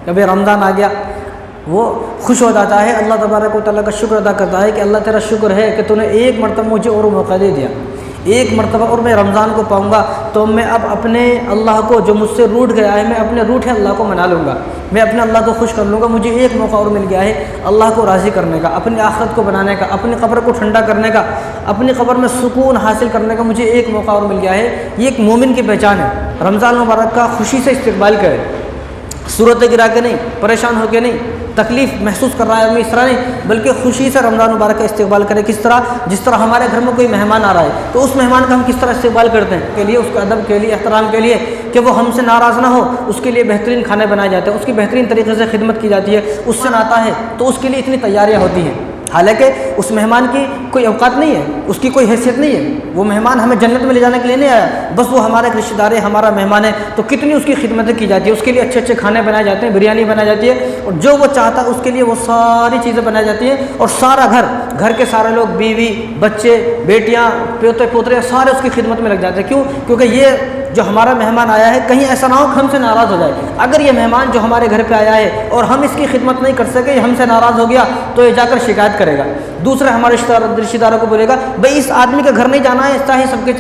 कभी रमज़ान आ गया, वो खुश हो जाता है, अल्लाह तबारक व तआला का शुक्र अदा करता है कि अल्लाह तेरा शुक्र है कि तूने एक मरतबा मुझे और मौका दे दिया, एक मरतबा और मैं रमज़ान को पाऊँगा तो मैं अब अपने अल्लाह को जो मुझसे रूठ गया है, मैं अपने रूठे अल्लाह को मना लूँगा, मैं अपने अल्लाह को खुश कर लूँगा। मुझे एक मौका और मिल गया है अल्लाह को राज़ी करने का, अपनी आखिरत को बनाने का, अपनी कब्र को ठंडा करने का, अपनी कब्र में सुकून हासिल करने का मुझे एक मौका और मिल गया है। ये एक मोमिन की पहचान है। रमज़ान मुबारक का खुशी से इस्तिक़बाल करे, सूरत गिरा के नहीं, परेशान होकर नहीं, तकलीफ़ महसूस कर रहा है हमें इस तरह नहीं, बल्कि खुशी से रमज़ान मुबारक का इस्तिक़बाल करें। किस तरह? जिस तरह हमारे घर में कोई मेहमान आ रहा है तो उस मेहमान का हम किस तरह इस्तिक़बाल करते हैं, के लिए उसके अदब के लिए, एहतराम के लिए, कि वो हमसे नाराज़ ना हो, उसके लिए बेहतरीन खाने बनाए जाते हैं, उसकी बेहतरीन तरीके से खिदमत की जाती है, उससे नाता है तो उसके लिए इतनी तैयारियाँ होती हैं। हालांकि उस मेहमान की कोई औकात नहीं है, उसकी कोई हैसियत नहीं है, वो मेहमान हमें जन्नत में ले जाने के लिए नहीं आया, बस वो हमारा एक रिश्तेदार है, हमारा मेहमान है, तो कितनी उसकी खिदमतें की जाती है, उसके लिए अच्छे अच्छे खाने बनाए जाते हैं, बिरयानी बनाई जाती है, और जो वो चाहता है उसके लिए वो सारी चीज़ें बनाई जाती हैं, और सारा घर के सारे लोग, बीवी, बच्चे, बेटियाँ, पोते पोतरे सारे उसकी खिदमत में लग जाते हैं। क्यों? क्योंकि ये जो हमारा मेहमान आया है कहीं ऐसा ना हो कि हमसे नाराज़ हो जाए। अगर ये मेहमान जो हमारे घर पे आया है और हम इसकी खिदमत नहीं कर सके, हमसे नाराज़ हो गया, तो ये जाकर शिकायत करेगा, दूसरे हमारे रिश्तेदारों को बोलेगा भाई इस आदमी के घर नहीं जाना है, चाहे सबके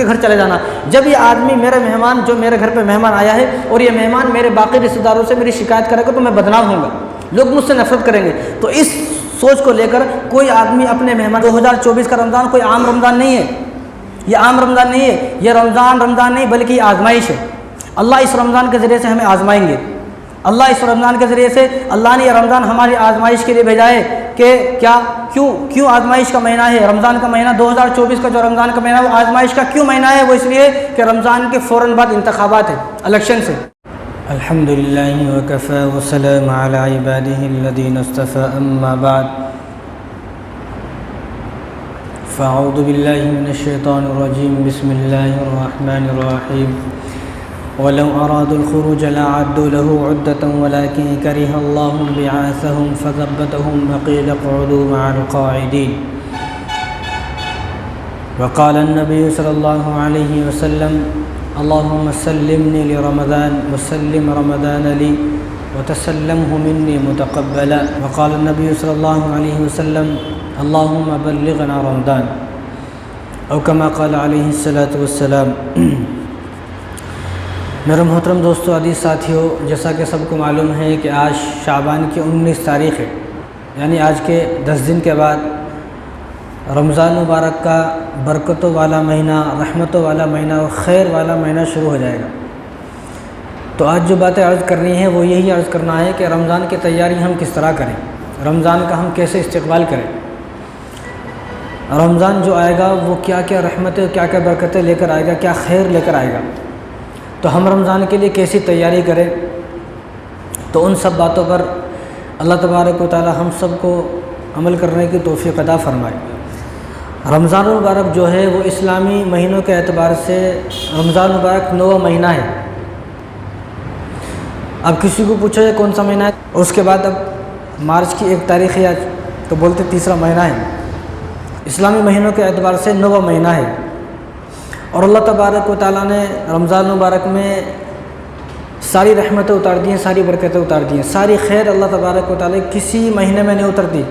घर चले जाना। जब ये आदमी, मेरे मेहमान, जो मेरे घर पर मेहमान आया है और ये मेहमान मेरे बाकी रिश्तेदारों से मेरी शिकायत करेगा तो मैं बदनाम होऊंगा, लोग मुझसे नफरत करेंगे। तो इस सोच को लेकर कोई आदमी अपने मेहमान, 2024 का रमज़ान कोई आम रमज़ान नहीं है, ये आम रमज़ान नहीं है, ये रमज़ान नहीं बल्कि आज़माइश है। अल्लाह इस रमज़ान के ज़रिए से हमें आज़माएंगे। अल्लाह इस रमज़ान के ज़रिए से, अल्लाह ने यह रमज़ान हमारी आज़माइश के लिए भेजा है कि क्यों आज़माइश का महीना है रमज़ान का महीना। 2024 का जो रमज़ान का महीना है वो आज़माइश का क्यों महीना है? वो इसलिए कि रमज़ान के फ़ौरन बाद इंतखाबात है, इलेक्शन से। अल्हम्दुलिल्लाहि व कफ़ा व सलाम अला इबादिहिल्लज़ीना इस्तफ़ा, अम्मा बाद, फ़अऊज़ु बिल्लाहि मिनश्शैतानिर्रजीम, बिस्मिल्लाहिर्रहमानिर्रहीम। वलौ अरादुल ख़ुरूज लअअद्दू लहू उद्दतन वलाकिन करिहल्लाहु बिअअसहुम फ़ज़ब्बतहुम वक़ील क़ऊदू मअल क़ाइदीन। वक़ाल अन्नबी सल्लल्लाहु अलैहि वसल्लम अल्लाहुम्मा सल्लिमनी लिरमज़ान वसल्लिम रमज़ान ली वतसल्लमहु मिन्नी मुतक़ब्बला। वक़ाल अन्नबी सल्लल्लाहु अलैहि वसल्लम अल्लाहुम्मा बल्लिग़ना रमज़ान औ कमा क़ाल अलैहिस्सलातु वस्सलाम। मेरे मोहतरम दोस्तों, अज़ीज़ साथियों, जैसा कि सबको मालूम है कि आज शाबान की 19 तारीख़ है, यानी आज के 10 दिन के बाद रमज़ान मुबारक का बरकतों वाला महीना, रहमतों वाला महीना और खैर वाला महीना शुरू हो जाएगा। तो आज जो बातें अर्ज़ करनी है वो यही अर्ज़ करना है कि रमज़ान की तैयारी हम किस तरह करें, रमज़ान का हम कैसे इस्तिक़बाल करें, रमज़ान जो आएगा वो क्या क्या रहमतें, क्या क्या बरकतें लेकर आएगा, क्या खैर लेकर आएगा, तो हम रमज़ान के लिए कैसी तैयारी करें। तो उन सब बातों पर अल्लाह तबारक व तआला हम सब को अमल करने की तौफ़ीक़ अता फ़रमाए। रमज़ान मुबारक जो है वो इस्लामी महीनों के एतबार से रमज़ान मुबारक 9वां महीना है। अब किसी को पूछो ये कौन सा महीना है, और उसके बाद अब मार्च की 1 तारीख़ है आज, तो बोलते तीसरा महीना है। इस्लामी महीनों के एतबार से 9वां महीना है। और अल्लाह तबारक व तआला ने रमज़ान मुबारक में सारी रहमतें उतार दी हैं, सारी बरकतें उतार दी हैं, सारी खैर अल्लाह तबारक व तआला किसी महीने में नहीं उतरती,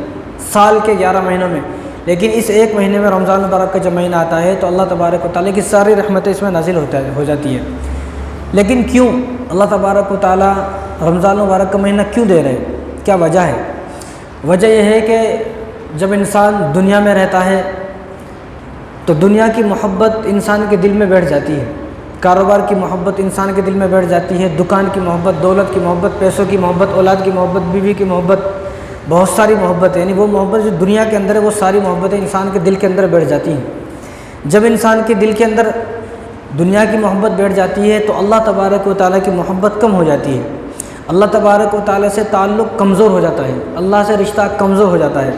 साल के 11 महीनों में, लेकिन इस एक महीने में रमज़ान मुबारक का जब महीना आता है तो अल्लाह तबारक व तआला की सारी रहमतें इसमें नाजिल हो जाती है। लेकिन क्यों अल्लाह तबारक व तआला रमज़ान मुबारक का महीना क्यों दे रहे हैं, क्या वजह है? वजह यह है कि जब इंसान दुनिया में रहता है तो दुनिया की मोहब्बत इंसान के दिल में बैठ जाती है, कारोबार की मोहब्बत इंसान के दिल में बैठ जाती है, दुकान की मोहब्बत, दौलत की मोहब्बत, पैसों की मोहब्बत, औलाद की मोहब्बत, बीवी की मोहब्बत, बहुत सारी मोहब्बत, यानी वो मोहब्बत जो दुनिया के अंदर है वो सारी मोहब्बतें इंसान के दिल के अंदर बैठ जाती हैं। जब इंसान के दिल के अंदर दुनिया की मोहब्बत बैठ जाती है तो अल्लाह तबारक व तआला की मोहब्बत कम हो जाती है, अल्लाह तबारक व तआला से ताल्लुक़ कमज़ोर हो जाता है, अल्लाह से रिश्ता कमज़ोर हो जाता है।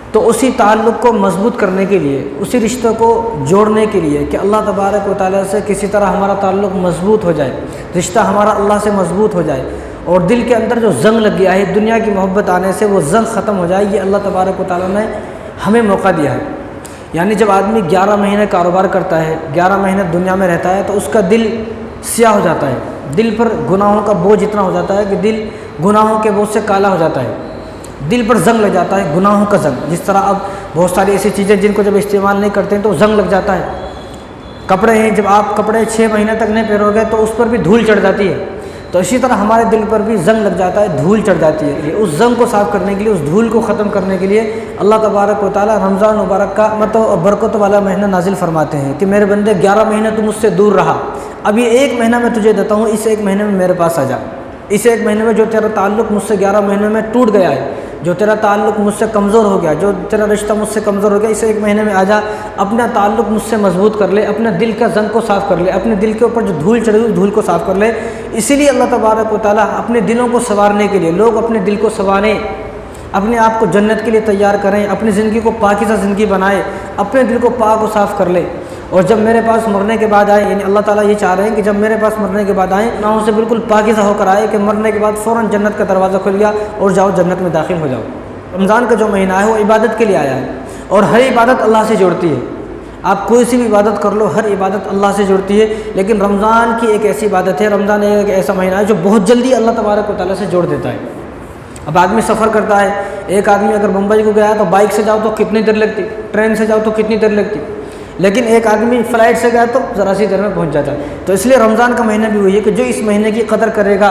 तो उसी ताल्लुक़ को मज़बूत करने के लिए, उसी रिश्ते को जोड़ने के लिए कि अल्लाह तबारक व तआला से किसी तरह हमारा ताल्लुक़ मज़बूत हो जाए, रिश्ता हमारा अल्लाह से मज़बूत हो जाए, और दिल के अंदर जो जंग लग गया है दुनिया की मोहब्बत आने से वो जंग ख़त्म हो जाए, ये अल्लाह तबारक व तआला ने हमें मौका दिया है। यानी जब आदमी 11 महीने कारोबार करता है, 11 महीने दुनिया में रहता है तो उसका दिल स्याह हो जाता है, दिल पर गुनाहों का बोझ इतना हो जाता है कि दिल गुनाहों के बोझ से काला हो जाता है, दिल पर जंग लग जाता है, गुनाहों का जंग। जिस तरह अब बहुत सारी ऐसी चीज़ें जिनको जब इस्तेमाल नहीं करते हैं तो जंग लग जाता है। कपड़े हैं, जब आप कपड़े 6 महीने तक नहीं पहनोगे तो उस पर भी धूल चढ़ जाती है। तो इसी तरह हमारे दिल पर भी जंग लग जाता है, धूल चढ़ जाती है। उस जंग को साफ़ करने के लिए, उस धूल को ख़त्म करने के लिए अल्लाह तबारक व तआला रमज़ान मुबारक का मतलब बरकत वाला महीना नाजिल फरमाते हैं कि मेरे बंदे 11 महीने तुम मुझसे दूर रहा, अब ये 1 महीना मैं तुझे देता हूँ, इस 1 महीने में मेरे पास आ जा। इस 1 महीने में जो तेरा ताल्लुक़ मुझसे 11 महीने में टूट गया है, जो तेरा ताल्लुक़ मुझसे कमज़ोर हो गया, जो तेरा रिश्ता मुझसे कमज़ोर हो गया, इस 1 महीने में आ जा, अपना ताल्लुक़ मुझसे मजबूत कर ले, अपने दिल का जंग को साफ़ कर ले, अपने दिल के ऊपर जो धूल चढ़ी हुई धूल को साफ़ कर ले। इसीलिए अल्लाह तबारक व तआला अपने दिलों को संवारने के लिए, लोग अपने दिल को संवारें, अपने आप को जन्नत के लिए तैयार करें, अपनी ज़िंदगी को पाकीज़ा ज़िंदगी बनाए, अपने दिल को पाक व साफ़ कर ले। और जब मेरे पास मरने के बाद आए, यानी अल्लाह ताला ये चाह रहे हैं कि जब मेरे पास मरने के बाद आए, गुनाहों से बिल्कुल पाकीज़ा होकर आए कि मरने के बाद फ़ौरन जन्नत का दरवाज़ा खुल गया और जाओ जन्नत में दाखिल हो जाओ। रमज़ान का जो महीना है वो इबादत के लिए आया है और हर इबादत अल्लाह से जुड़ती है। आप कोई सी भी इबादत कर लो, हर इबादत अल्लाह से जुड़ती है। लेकिन रमज़ान की एक ऐसी इबादत है, रमज़ान एक ऐसा महीना है जो बहुत जल्दी अल्लाह तबारक व तआला से जोड़ देता है। अब आदमी सफ़र करता है, एक आदमी अगर मुंबई को गया तो बाइक से जाओ तो कितनी देर लगती, ट्रेन से जाओ तो कितनी देर लगती, लेकिन एक आदमी फ़्लाइट से गया तो ज़रा सी देर में पहुंच जाता है। तो इसलिए रमज़ान का महीना भी वही है कि जो इस महीने की कदर करेगा,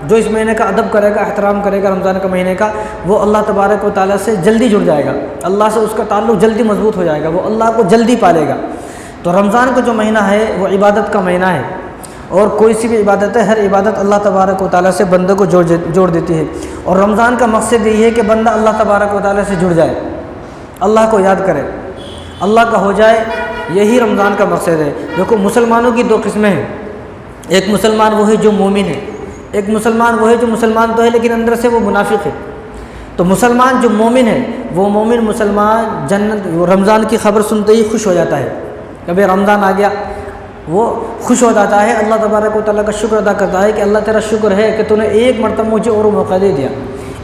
जो इस महीने का अदब करेगा, एहतराम करेगा रमज़ान का महीने का, वो अल्लाह तबारक व तआला से जल्दी जुड़ जाएगा, अल्लाह से उसका ताल्लुक़ जल्दी मजबूत हो जाएगा, वो अल्लाह को जल्दी पालेगा। तो रमज़ान का जो महीना है वो इबादत का महीना है और कोई सी भी इबादत है, हर इबादत अल्लाह तबारक व तआला से बंदे को जोड़ देती है। और रमज़ान का मकसद यही है कि बंदा अल्लाह तबारक व तआला से जुड़ जाए, अल्लाह को याद करे, अल्लाह का हो जाए, यही रमज़ान का मकसद है। देखो मुसलमानों की 2 किस्में हैं, एक मुसलमान वो है जो मोमिन है, एक मुसलमान वो है जो मुसलमान तो है लेकिन अंदर से वो मुनाफिक है। तो मुसलमान जो मोमिन है, वो मोमिन मुसलमान जन्नत, वो रमज़ान की खबर सुनते ही खुश हो जाता है कि भाई रमज़ान आ गया, वो खुश हो जाता है, अल्लाह तबारक व तआला का शुक्र अदा करता है कि अल्लाह तेरा शुक्र है कि तूने एक मरतबा मुझे और मौका दे दिया,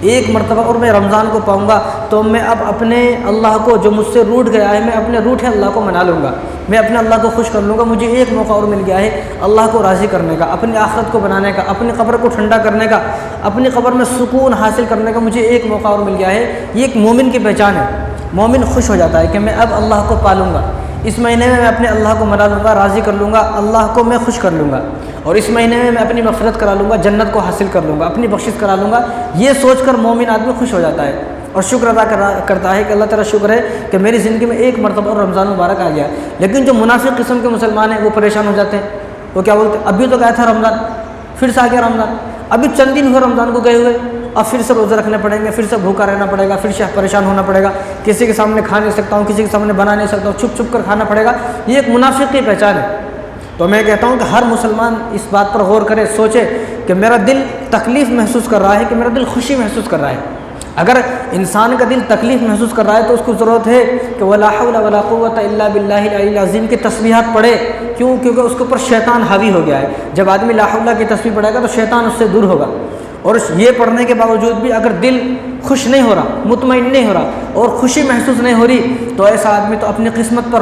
एक मरतबा और मैं रमज़ान को पाऊँगा तो मैं अब अपने अल्लाह को जो मुझसे रूठ गया है, मैं अपने रूठे अल्लाह को मना लूँगा, मैं अपने अल्लाह को खुश कर लूँगा। मुझे एक मौका और मिल गया है अल्लाह को राज़ी करने का, अपनी आखिरत को बनाने का, अपनी कब्र को ठंडा करने का, अपनी कब्र में सुकून हासिल करने का मुझे एक मौका और मिल गया है। ये एक मोमिन की पहचान है। मोमिन खुश हो जाता है कि मैं अब अल्लाह को पालूँगा, इस महीने में मैं अपने अल्लाह को मना लूँगा, राज़ी कर लूँगा, अल्लाह को मैं खुश कर लूँगा और इस महीने में मैं अपनी मग़फ़िरत करा लूँगा, जन्नत को हासिल कर लूँगा, अपनी बख्शिश करा लूँगा। ये सोचकर मोमिन आदमी खुश हो जाता है और शुक्र अदा करता है कि अल्लाह तेरा शुक्र है कि मेरी ज़िंदगी में एक मरतबा और रमज़ान मुबारक आ गया। लेकिन जो मुनाफिक किस्म के मुसलमान हैं वो परेशान हो जाते हैं। वो क्या बोलते हैं, अभी तो गया था रमज़ान, फिर से आ गया रमज़ान, अभी चंद दिन हुए रमज़ान को गए हुए, अब फिर से रोज़े रखने पड़ेंगे, फिर से भूखा रहना पड़ेगा, फिर से परेशान होना पड़ेगा, किसी के सामने खा नहीं सकता हूँ, किसी के सामने बना नहीं सकता हूँ, छुप छुप कर खाना पड़ेगा। ये एक मुनाफिक की पहचान है। तो मैं कहता हूँ कि हर मुसलमान इस बात पर गौर करे, सोचे कि मेरा दिल तकलीफ़ महसूस कर रहा है कि मेरा दिल खुशी महसूस कर रहा है। अगर इंसान का दिल तकलीफ़ महसूस कर रहा है तो उसको ज़रूरत है कि वला हौला वला कुव्वता इल्ला बिल्लाहिल अलील अज़ीम की तस्बीहात पढ़े। क्यों? क्योंकि उसके ऊपर शैतान हावी हो गया है। जब आदमी ला हौला की तस्बीह पढ़ेगा तो शैतान उससे दूर होगा। और ये पढ़ने के बावजूद भी अगर दिल खुश नहीं हो रहा, मुतमईन नहीं हो रहा और खुशी महसूस नहीं हो रही, तो ऐसा आदमी तो अपनी किस्मत पर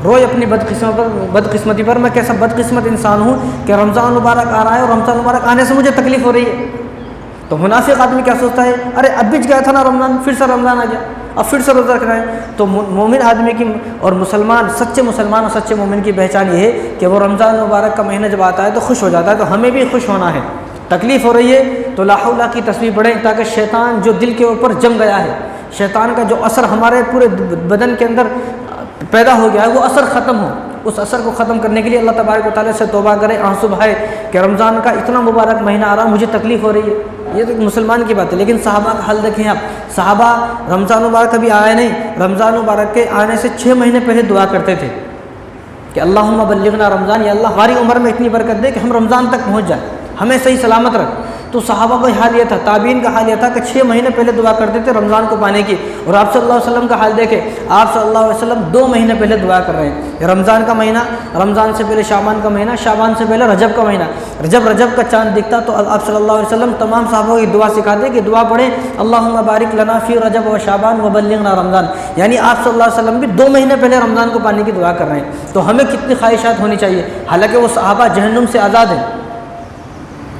रोए अपनी बदकिस्मती पर। मैं कैसा बदकिस्मत इंसान हूँ कि रमज़ान मुबारक आ रहा है और रमज़ान मुबारक आने से मुझे तकलीफ़ हो रही है। तो मुनाफिक आदमी क्या सोचता है, अरे अब बीच गया था ना रमज़ान, फिर से रमज़ान आ गया, अब फिर से रोज़ा रखना है। तो मोमिन आदमी की और मुसलमान, सच्चे मुसलमान और सच्चे मोमिन की पहचान ये है कि वो रमज़ान मुबारक का महीना जब आता है तो खुश हो जाता है। तो हमें भी खुश होना है। तकलीफ़ हो रही है तो ला हौला की तस्बीह पढ़ें ताकि शैतान जो दिल के ऊपर जम गया है, शैतान का जो असर हमारे पूरे बदन के अंदर पैदा हो गया है, वो असर ख़त्म हो। उस असर को ख़त्म करने के लिए अल्लाह तबारक व तआला से तौबा करें, आंसू बहाए कि रमज़ान का इतना मुबारक महीना आ रहा, मुझे तकलीफ़ हो रही है। ये तो मुसलमान की बात है। लेकिन सहाबा का हाल देखें आप, सहाबा रमज़ान मुबारक कभी आया नहीं, रमज़ान मुबारक के आने से 6 महीने पहले दुआ करते थे कि अल्लाहुम्मा बल्लिगना रमज़ान, या अल्लाह हमारी उम्र में इतनी बरकत दे कि हम रमज़ान तक पहुँच जाए, हमें सही सलामत रख। तो सहाबा का हाल ये था, ताबीन का हाल ये था कि 6 महीने पहले दुआ करते थे रमज़ान को पाने की। और आप सल्लल्लाहु अलैहि वसल्लम का हाल देखें, आप सल्लल्लाहु अलैहि वसल्लम 2 महीने पहले दुआ कर रहे हैं। रमज़ान का महीना, रमज़ान से पहले शाबान का महीना, शाबान से पहले रजब का महीना। जब रजब का चाँद दिखता तो आप सल्लल्लाहु अलैहि वसल्लम तमाम सहाबा की दुआ सिखाते कि दुआ पढ़ें, अल्लाहुम्मा बारिक लना फ़ी रजब व शाबान व बल्लिगना रमज़ान। यानी आप सल्लल्लाहु अलैहि वसल्लम भी 2 महीने पहले रमज़ान को पाने की दुआ कर रहे हैं। तो हमें कितनी ख्वाहिशात होनी चाहिए। हालाँकि वो सहाबा जहन्नुम से आज़ाद हैं,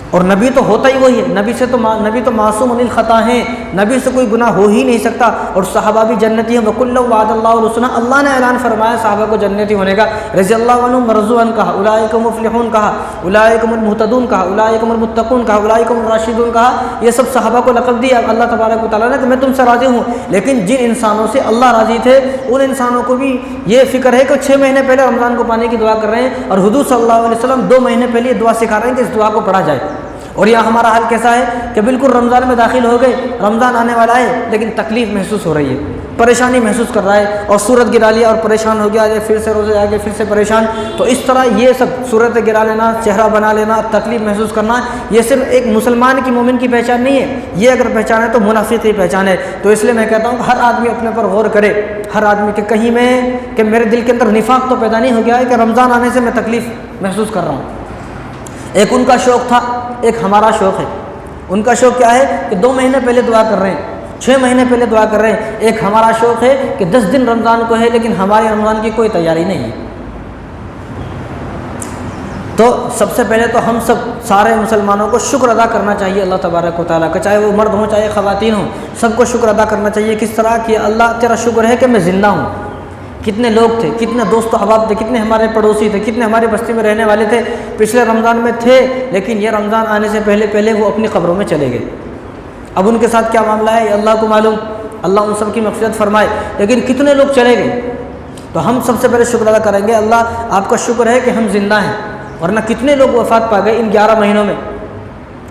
और नबी तो होता ही वही है, नबी तो मासूम अनिल ख़ता हैं, नबी से कोई गुनाह हो ही नहीं सकता। और सहाबा भी जन्नती हैं। वकुल्लु वादल्लाहु रुसुला, अल्लाह ने ऐलान फरमाया सहाबा को जन्नती होने का। रज़ियल्लाहु अन्हुम मरज़ूअन कहा, उलाइका मुफ़्लिहून कहा, उलाइका मुहतदून कहा, उलाइका मुत्तक़ून कहा, उलाइका राशिदून कहा। ये सब सहाबा को लक़ब दिया अल्लाह तबारक व तआला ने कि मैं तुमसे राज़ी हूँ। लेकिन जिन इंसानों से अल्लाह राज़ी थे उन इंसानों को भी ये फ़िक्र है कि 6 महीने पहले रमज़ान को पाने की दुआ कर रहे हैं और हुज़ूर सल्लल्लाहु अलैहि वसल्लम 2 महीने पहले दुआ सिखा रहे हैं कि इस दुआ को पढ़ा जाए। और यहाँ हमारा हाल कैसा है कि बिल्कुल रमज़ान में दाखिल हो गए, रमज़ान आने वाला है लेकिन तकलीफ़ महसूस हो रही है, परेशानी महसूस कर रहा है और सूरत गिरा लिया और परेशान हो गया, आगे फिर से रोज़े आगे फिर से परेशान। तो इस तरह ये सब सूरत गिरा लेना, चेहरा बना लेना, तकलीफ़ महसूस करना, ये सिर्फ एक मुसलमान की मोमिन की पहचान नहीं है। ये अगर पहचान है तो मुनाफिक की पहचान है। तो इसलिए मैं कहता हूँ हर आदमी अपने पर गौर करे, हर आदमी के कहीं में कि मेरे दिल के अंदर निफाक तो पैदा नहीं हो गया है कि रमज़ान आने से मैं तकलीफ़ महसूस कर रहा हूँ। एक उनका शौक़ था, एक हमारा शौक़ है। उनका शौक़ क्या है कि 2 महीने पहले दुआ कर रहे हैं, 6 महीने पहले दुआ कर रहे हैं। एक हमारा शौक़ है कि 10 दिन रमज़ान को है लेकिन हमारे रमज़ान की कोई तैयारी नहीं है। तो सबसे पहले तो हम सब सारे मुसलमानों को शुक्र अदा करना चाहिए अल्लाह तबारक व तआला का, चाहे वो मर्द हों चाहे ख़वातीन हों, सबको शुक्र अदा करना चाहिए। किस तरह कि अल्लाह तेरा शुक्र है कि मैं ज़िंदा हूँ। कितने लोग थे, कितने दोस्त अहबाब थे, कितने हमारे पड़ोसी थे, कितने हमारी बस्ती में रहने वाले थे, पिछले रमज़ान में थे लेकिन ये रमज़ान आने से पहले वो अपनी क़ब्रों में चले गए। अब उनके साथ क्या मामला है ये अल्लाह को मालूम, अल्लाह उन सब की मग़फ़िरत फ़रमाए। लेकिन कितने लोग चले गए, तो हम सबसे पहले शुक्र अदा करेंगे, अल्लाह आपका शुक्र है कि हम ज़िंदा हैं, वरना कितने लोग वफ़ात पा गए इन 11 महीनों में।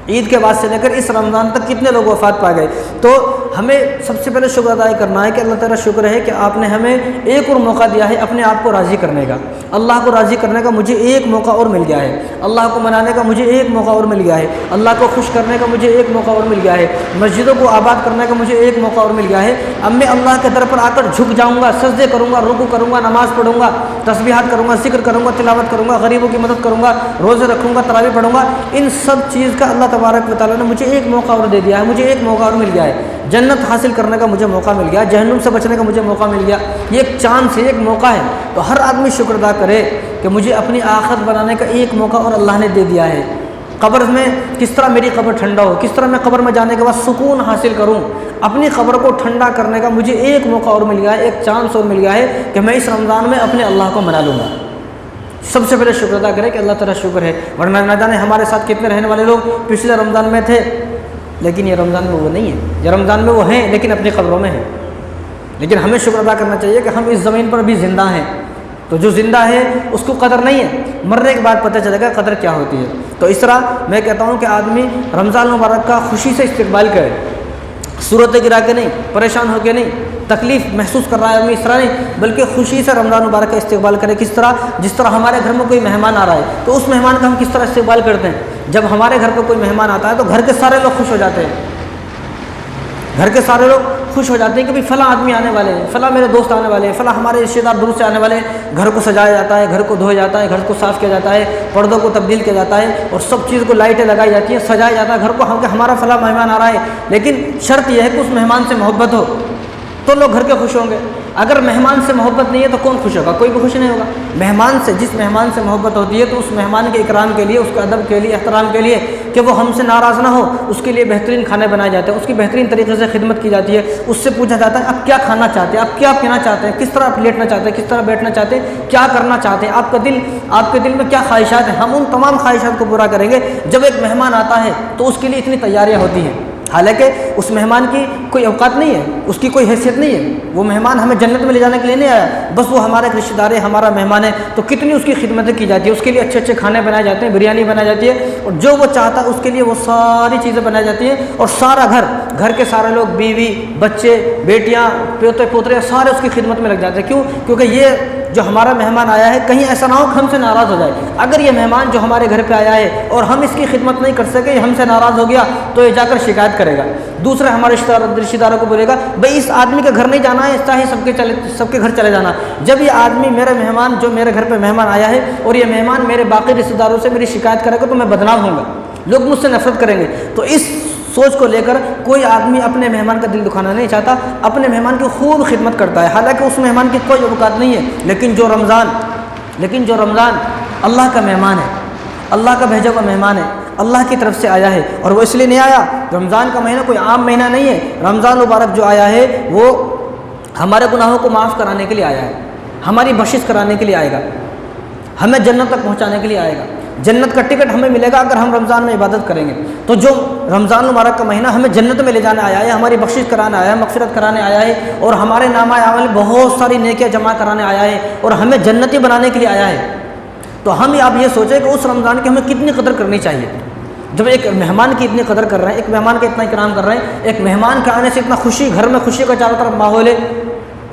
ईद के बाद से लेकर इस रमज़ान तक कितने लोग वफ़ात पा गए। तो हमें सबसे पहले शुक्र अदा करना है कि अल्लाह ताला शुक्र है कि आपने हमें एक और मौका दिया है अपने आप को राज़ी करने का। अल्लाह को राज़ी करने का मुझे एक मौका और मिल गया है, अल्लाह को मनाने का मुझे एक मौका और मिल गया है, अल्लाह को खुश करने का मुझे एक मौका और मिल गया है, मस्जिदों को आबाद करने का मुझे एक मौका और मिल गया है। अब मैं अल्लाह के दर पर आकर झुक जाऊँगा, सजदे करूँगा, रुकू करूँगा, नमाज़ पढ़ूँगा, तस्बीहात करूँगा, ज़िक्र करूँगा, तिलावत करूँगा, गरीबों की मदद करूँगा, रोज़े रखूँगा, तरावी पढ़ूँगा। इन सब चीज़ का अल्लाह तबारक व तआला ने मुझे एक मौका और दे दिया है, मुझे एक मौका और मिल गया है। जन्नत हासिल करने का मुझे मौका मिल गया, जहन्नुम से बचने का मुझे मौका मिल गया। ये एक चांस है, एक मौका है। तो हर आदमी शुक्र अदा करे कि मुझे अपनी आखिरत बनाने का एक मौका और अल्लाह ने दे दिया है। कब्र में किस तरह मेरी कब्र ठंडा हो, किस तरह मैं कब्र में जाने के बाद सुकून हासिल करूँ, अपनी कब्र को ठंडा करने का मुझे एक मौका और मिल गया है, एक चांस और मिल गया है कि मैं इस रमज़ान में अपने अल्लाह को मना लूँगा। सबसे पहले शुक्र अदा करें कि अल्लाह ताला शुक्र है। वरना न जाने हमारे साथ कितने रहने वाले लोग पिछले रमज़ान में थे लेकिन ये रमज़ान में वो नहीं है, ये रमज़ान में वो हैं लेकिन अपनी क़ब्रों में हैं। लेकिन हमें शुक्र अदा करना चाहिए कि हम इस ज़मीन पर भी ज़िंदा हैं। तो जो ज़िंदा है उसको कदर नहीं है, मरने के बाद पता चलेगा कदर क्या होती है। तो इस तरह मैं कहता हूँ कि आदमी रमज़ान मुबारक का खुशी से इस्तेक़बाल करे, सूरत गिरा के नहीं, परेशान होकर नहीं, तकलीफ़ महसूस कर रहा है आदमी इस तरह नहीं, बल्कि खुशी से रमज़ान मुबारक का इस्तेक़बाल करे। किस तरह, जिस तरह हमारे घर में कोई मेहमान आ रहा है तो उस मेहमान का हम किस तरह इस्तेक़बाल करते हैं। जब हमारे घर पर कोई मेहमान आता है तो घर के सारे लोग खुश हो जाते हैं, घर के सारे लोग खुश हो जाते हैं कि भाई फ़लाँ आदमी आने वाले हैं, फ़लाँ मेरे दोस्त आने वाले हैं, फ़लाँ हमारे रिश्तेदार दूर से आने वाले हैं। घर को सजाया जाता है, घर को धोया जाता है, घर को साफ़ किया जाता है, पर्दों को तब्दील किया जाता है और सब चीज़ को लाइटें लगाई जाती हैं, सजाया जाता है घर को, हम हमारा फ़लाँ मेहमान आ रहा है। लेकिन शर्त यह है कि उस मेहमान से मोहब्बत हो तो लोग घर के खुश होंगे। अगर मेहमान से मोहब्बत नहीं है तो कौन खुश होगा, कोई भी खुश नहीं होगा। मेहमान से, जिस मेहमान से मोहब्बत होती है तो उस मेहमान के इकराम के लिए, उसके अदब के लिए, एहतराम के लिए कि वो हमसे नाराज़ ना हो, उसके लिए बेहतरीन खाने बनाए जाते हैं, उसकी बेहतरीन तरीके से खिदमत की जाती है। उससे पूछा जाता है आप क्या खाना चाहते हैं, आप क्या पीना चाहते हैं, किस तरह आप लेटना चाहते हैं, किस तरह बैठना चाहते हैं, क्या करना चाहते हैं, आपके दिल में क्या ख्वाहिशात हैं। हम उन तमाम ख्वाहिशात को पूरा करेंगे। जब एक मेहमान आता है तो उसके लिए इतनी तैयारियाँ होती हैं, हालांकि उस मेहमान की कोई औकात नहीं है, उसकी कोई हैसियत नहीं है। वो मेहमान हमें जन्नत में ले जाने के लिए नहीं आया, बस वो हमारा एक रिश्तेदार है, हमारा मेहमान है। तो कितनी उसकी खिदमतें की जाती है, उसके लिए अच्छे अच्छे खाने बनाए जाते हैं, बिरयानी बनाई जाती है और जो वो चाहता है उसके लिए वो सारी चीज़ें बनाई जाती हैं। और सारा घर के सारे लोग, बीवी, बच्चे, बेटियाँ, पोते पोतरे सारे उसकी खिदमत में लग जाते हैं। क्यों? क्योंकि ये जो हमारा मेहमान आया है कहीं ऐसा ना हो कि हमसे नाराज़ हो जाए। अगर ये मेहमान जो हमारे घर पे आया है और हम इसकी खिदमत नहीं कर सके, हमसे नाराज़ हो गया, तो ये जाकर शिकायत करेगा, दूसरे हमारे रिश्तेदारों को बोलेगा भाई इस आदमी के घर नहीं जाना है, चाहे सबके घर चले जाना। जब ये आदमी, मेरे मेहमान, जो मेरे घर पे मेहमान आया है और ये मेहमान मेरे बाकी रिश्तेदारों से मेरी शिकायत करेगा तो मैं बदनाम होऊंगा, लोग मुझसे नफरत करेंगे। तो इस सोच को लेकर कोई आदमी अपने मेहमान का दिल दुखाना नहीं चाहता, अपने मेहमान की खूब खिदमत करता है। हालांकि उस मेहमान की कोई औकात नहीं है, लेकिन जो रमज़ान अल्लाह का मेहमान है, अल्लाह का भेजा हुआ मेहमान है, अल्लाह की तरफ से आया है। और वो इसलिए नहीं आया, रमज़ान का महीना कोई आम महीना नहीं है। रमज़ान मुबारक जो आया है वो हमारे गुनाहों को माफ़ कराने के लिए आया है, हमारी बख्शिश कराने के लिए आएगा, हमें जन्नत तक पहुँचाने के लिए आएगा। जन्नत का टिकट हमें मिलेगा अगर हम रमज़ान में इबादत करेंगे। तो जो रमज़ान मुबारक का महीना हमें जन्नत में ले जाने आया है, हमारी बख्शिश कराने आया है, मग़फ़िरत कराने आया है, और हमारे नामा अमल बहुत सारी नेकियां जमा कराने आया है, और हमें जन्नती बनाने के लिए आया है। तो हम आप ये सोचें कि उस रमज़ान की हमें कितनी कदर करनी चाहिए। जब एक मेहमान की इतनी कदर कर रहे हैं, एक मेहमान का इतना इकराम कर रहे हैं, एक मेहमान के आने से इतना खुशी, घर में खुशी का चारों तरफ माहौल है,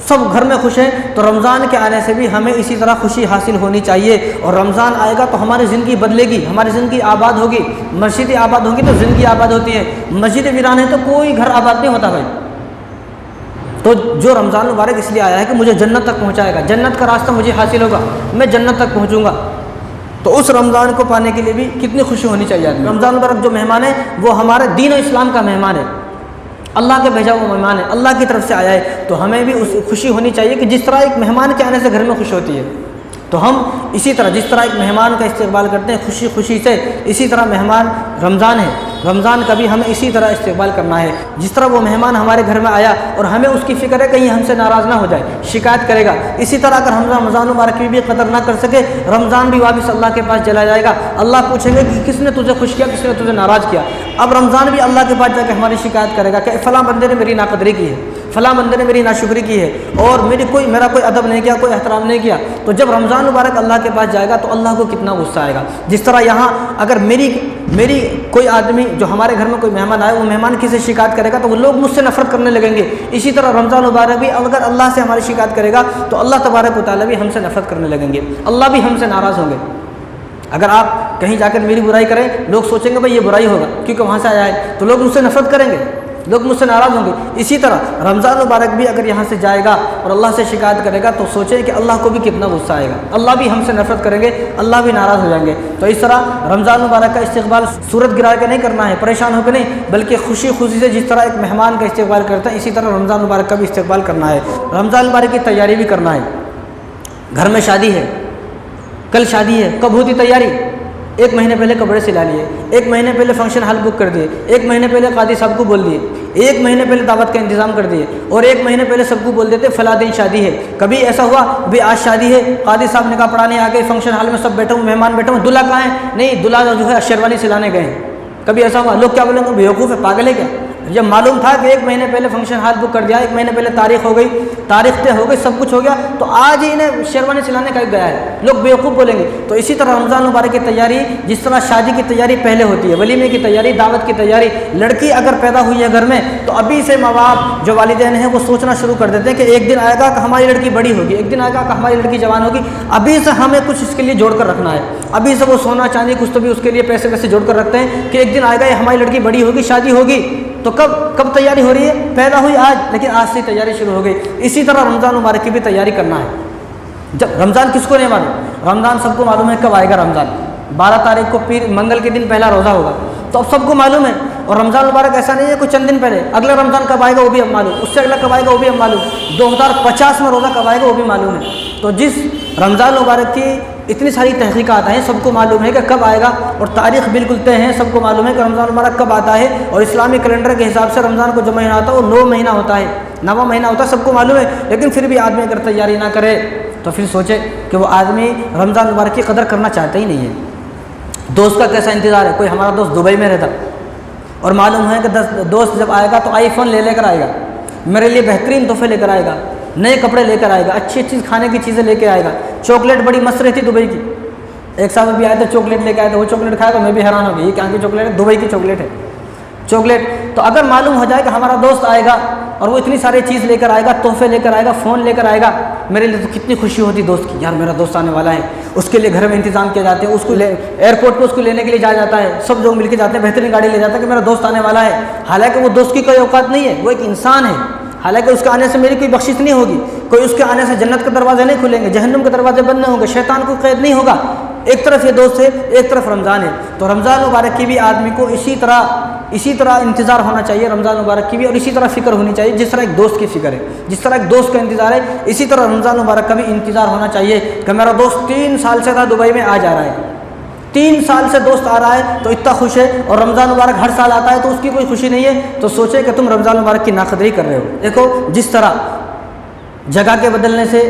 सब घर में खुश हैं, तो रमज़ान के आने से भी हमें इसी तरह खुशी हासिल होनी चाहिए। और रमज़ान आएगा तो हमारी ज़िंदगी बदलेगी, हमारी ज़िंदगी आबाद होगी। मस्जिदें आबाद होगी तो ज़िंदगी आबाद होती है, मस्जिदें वीरान है तो कोई घर आबाद नहीं होता भाई। तो जो रमज़ान मुबारक इसलिए आया है कि मुझे जन्नत तक पहुँचाएगा, जन्नत का रास्ता मुझे हासिल होगा, मैं जन्नत तक पहुँचूँगा। तो उस रमज़ान को पाने के लिए भी कितनी खुशी होनी चाहिए। रमज़ान मुबारक जो मेहमान है वो हमारे दीन और इस्लाम का मेहमान है, अल्लाह के भेजा हुआ मेहमान है, अल्लाह की तरफ से आया है। तो हमें भी उस खुशी होनी चाहिए कि जिस तरह एक मेहमान के आने से घर में खुश होती है, तो हम इसी तरह जिस तरह एक मेहमान का इस्तेक़बाल करते हैं खुशी खुशी से, इसी तरह मेहमान रमज़ान है, रमज़ान का भी हमें इसी तरह इस्तेक़बाल करना है। जिस तरह वो मेहमान हमारे घर में आया और हमें उसकी फ़िक्र है कहीं हमसे नाराज़ ना हो जाए, शिकायत करेगा, इसी तरह अगर हम रमज़ान मुबारक की भी कदर ना कर सके, रमज़ान भी वापस अल्लाह के पास चला जाएगा। अल्लाह पूछेंगे कि किसने तुझे खुश किया, किसने तुझे नाराज़ किया। अब रमज़ान भी अल्लाह के पास जाकर हमारी शिकायत करेगा कि फ़लाँ बंदे ने मेरी नाकदरी की है, फ़लाँ बंदे ने मेरी नाशुक्री की है, और मेरा कोई अदब नहीं किया, कोई एहतराम नहीं किया। तो जब रमज़ान मुबारक अल्लाह के पास जाएगा तो अल्लाह को कितना गुस्सा आएगा। जिस तरह यहाँ अगर मेरी कोई आदमी जो हमारे घर में कोई मेहमान आए, वो मेहमान किसी शिकायत करेगा तो वो लोग मुझसे नफरत करने लगेंगे। इसी तरह रमज़ान मुबारक भी अगर अल्लाह से हमारी शिकायत करेगा तो अल्लाह तबारक व तआला भी हमसे नफरत करने लगेंगे, अल्लाह भी हमसे नाराज़ होंगे। अगर आप कहीं जाकर मेरी बुराई करें, लोग सोचेंगे भाई ये बुराई होगा क्योंकि वहाँ से आया है, तो लोग मुझसे नफरत करेंगे, लोग मुझसे नाराज़ होंगे। इसी तरह रमज़ान मुबारक भी अगर यहाँ से जाएगा और अल्लाह से शिकायत करेगा तो सोचें कि अल्लाह को भी कितना गुस्सा आएगा, अल्लाह भी हमसे नफरत करेंगे, अल्लाह भी नाराज़ हो जाएंगे। तो इस तरह रमज़ान मुबारक का इस्तेक़बाल सूरत गिरा के नहीं करना है, परेशान होकर नहीं, बल्कि खुशी खुशी से जिस तरह एक मेहमान का इस्तेक़बाल करता है, इसी तरह रमज़ान मुबारक का भी इस्तेक़बाल करना है। रमज़ान मुबारक की तैयारी भी करना है। घर में शादी है, कल शादी है, कब होती तैयारी? 1 महीने पहले कपड़े सिला लिए, 1 महीने पहले फंक्शन हॉल बुक कर दिए, 1 महीने पहले कादी साहब को बोल दिए, 1 महीने पहले दावत का इंतज़ाम कर दिए, और 1 महीने पहले सबको बोल देते फला दिन शादी है। कभी ऐसा हुआ भाई आज शादी है, कादी साहब ने कहा पढ़ाने आ गए, फंक्शन हॉल में सब बैठे हूँ, मेहमान बैठे हूँ, दूल्हा कहाँ है? नहीं, दूल्हा जो है शेरवानी सिलाने गए। कभी ऐसा हुआ? लोग क्या बोलेंगे, बेवकूफ़ है, पागल है क्या? जब मालूम था कि 1 महीने पहले फंक्शन हॉल बुक कर दिया, 1 महीने पहले तारीख हो गई, तारीख तय हो गई, सब कुछ हो गया, तो आज ही इन्हें शेरवानी सिलाने का गया है, लोग बेवकूफ़ बोलेंगे। तो इसी तरह रमज़ान मुबारक की तैयारी, जिस तरह शादी की तैयारी पहले होती है, वलीमे की तैयारी, दावत की तैयारी, लड़की अगर पैदा हुई है घर में तो अभी से माँ बाप जो वालिदैन हैं वो सोचना शुरू कर देते हैं कि एक दिन आएगा कि हमारी लड़की बड़ी होगी, एक दिन आएगा कि हमारी लड़की जवान होगी, अभी से हमें कुछ इसके लिए जोड़ कर रखना है। अभी से वो सोना चांदी कुछ तो भी उसके लिए पैसे वैसे जोड़ कर रखते हैं कि एक दिन आएगा ये हमारी लड़की बड़ी होगी, शादी होगी। तो कब तैयारी हो रही है? पैदा हुई आज, लेकिन आज से तैयारी शुरू हो गई। इसी तरह रमज़ान मुबारक की भी तैयारी करना है। जब रमज़ान किसको नहीं मालूम? रमज़ान सबको मालूम है कब आएगा रमज़ान। 12 तारीख को पीर मंगल के दिन पहला रोज़ा होगा, तो अब सबको मालूम है। और रमज़ान मुबारक ऐसा नहीं है कुछ चंद दिन पहले, अगला रमज़ान कब आएगा वो भी अब मालूम, उससे अगला कब आएगा वो भी अब मालूम, 2050 में रोज़ा कब आएगा वो भी मालूम है। तो जिस रमज़ान मुबारक की इतनी सारी तहक़ीक़ात हैं, सबको मालूम है कि कब आएगा, और तारीख़ बिल्कुल तय है, सबको मालूम है कि रमज़ान मुबारक कब आता है। और इस्लामी कैलेंडर के हिसाब से रमज़ान को जो महीना आता है वो 9 महीना होता है, 9वां महीना होता है, सबको मालूम है। लेकिन फिर भी आदमी अगर तैयारी ना करे तो फिर सोचे कि वो आदमी रमज़ान मुबारक की कदर करना चाहता ही नहीं है। दोस्त का कैसा इंतज़ार है? कोई हमारा दोस्त दुबई में रहता और मालूम है कि दोस्त जब आएगा तो आईफोन लेकर आएगा, मेरे लिए बेहतरीन तोहफे लेकर आएगा, नए कपड़े लेकर आएगा, अच्छी अच्छी खाने की चीज़ें लेकर आएगा, चॉकलेट बड़ी मस्त रहती दुबई की। एक साहब अभी आए थे, चॉकलेट लेकर आए थे, वो चॉकलेट खाया तो मैं भी हैरान हो गई, ये कहाँ की चॉकलेट है? दुबई की चॉकलेट है। चॉकलेट तो अगर मालूम हो जाए कि हमारा दोस्त आएगा और वो इतनी सारी चीज़ लेकर आएगा, तोहफे लेकर आएगा, फ़ोन लेकर आएगा, मेरे लिए तो कितनी खुशी होती दोस्त की, यार मेरा दोस्त आने वाला है। उसके लिए घर में इंतज़ाम किए जाते हैं, उसको एयरपोर्ट पर उसको लेने के लिए जाया जाता है, सब लोग मिलकर जाते हैं, बेहतरीन गाड़ी ले जाता है कि मेरा दोस्त आने वाला है। हालांकि वो दोस्त की कोई औकात नहीं है, वो एक इंसान है। हालांकि उसके आने से मेरी कोई बख्शिश नहीं होगी, कोई उसके आने से जन्नत के दरवाजे नहीं खुलेंगे, जहन्नुम के दरवाजे बंद नहीं होंगे, शैतान को कैद नहीं होगा। एक तरफ ये दोस्त है, एक तरफ रमज़ान है। तो रमज़ान मुबारक की भी आदमी को इसी तरह इंतज़ार होना चाहिए रमज़ान मुबारक की भी, और इसी तरह फ़िक्र होनी चाहिए जिस तरह एक दोस्त की फ़िक्र है, जिस तरह एक दोस्त का इंतज़ार है, इसी तरह रमज़ान मुबारक का भी इंतज़ार होना चाहिए कि मेरा दोस्त 3 साल से था दुबई में, आ जा रहा है, 3 साल से दोस्त आ रहा है तो इतना खुश है, और रमज़ान मुबारक हर साल आता है तो उसकी कोई खुशी नहीं है, तो सोचे कि तुम रमज़ान मुबारक की नाक़दरी कर रहे हो। देखो जिस तरह जगह के बदलने से,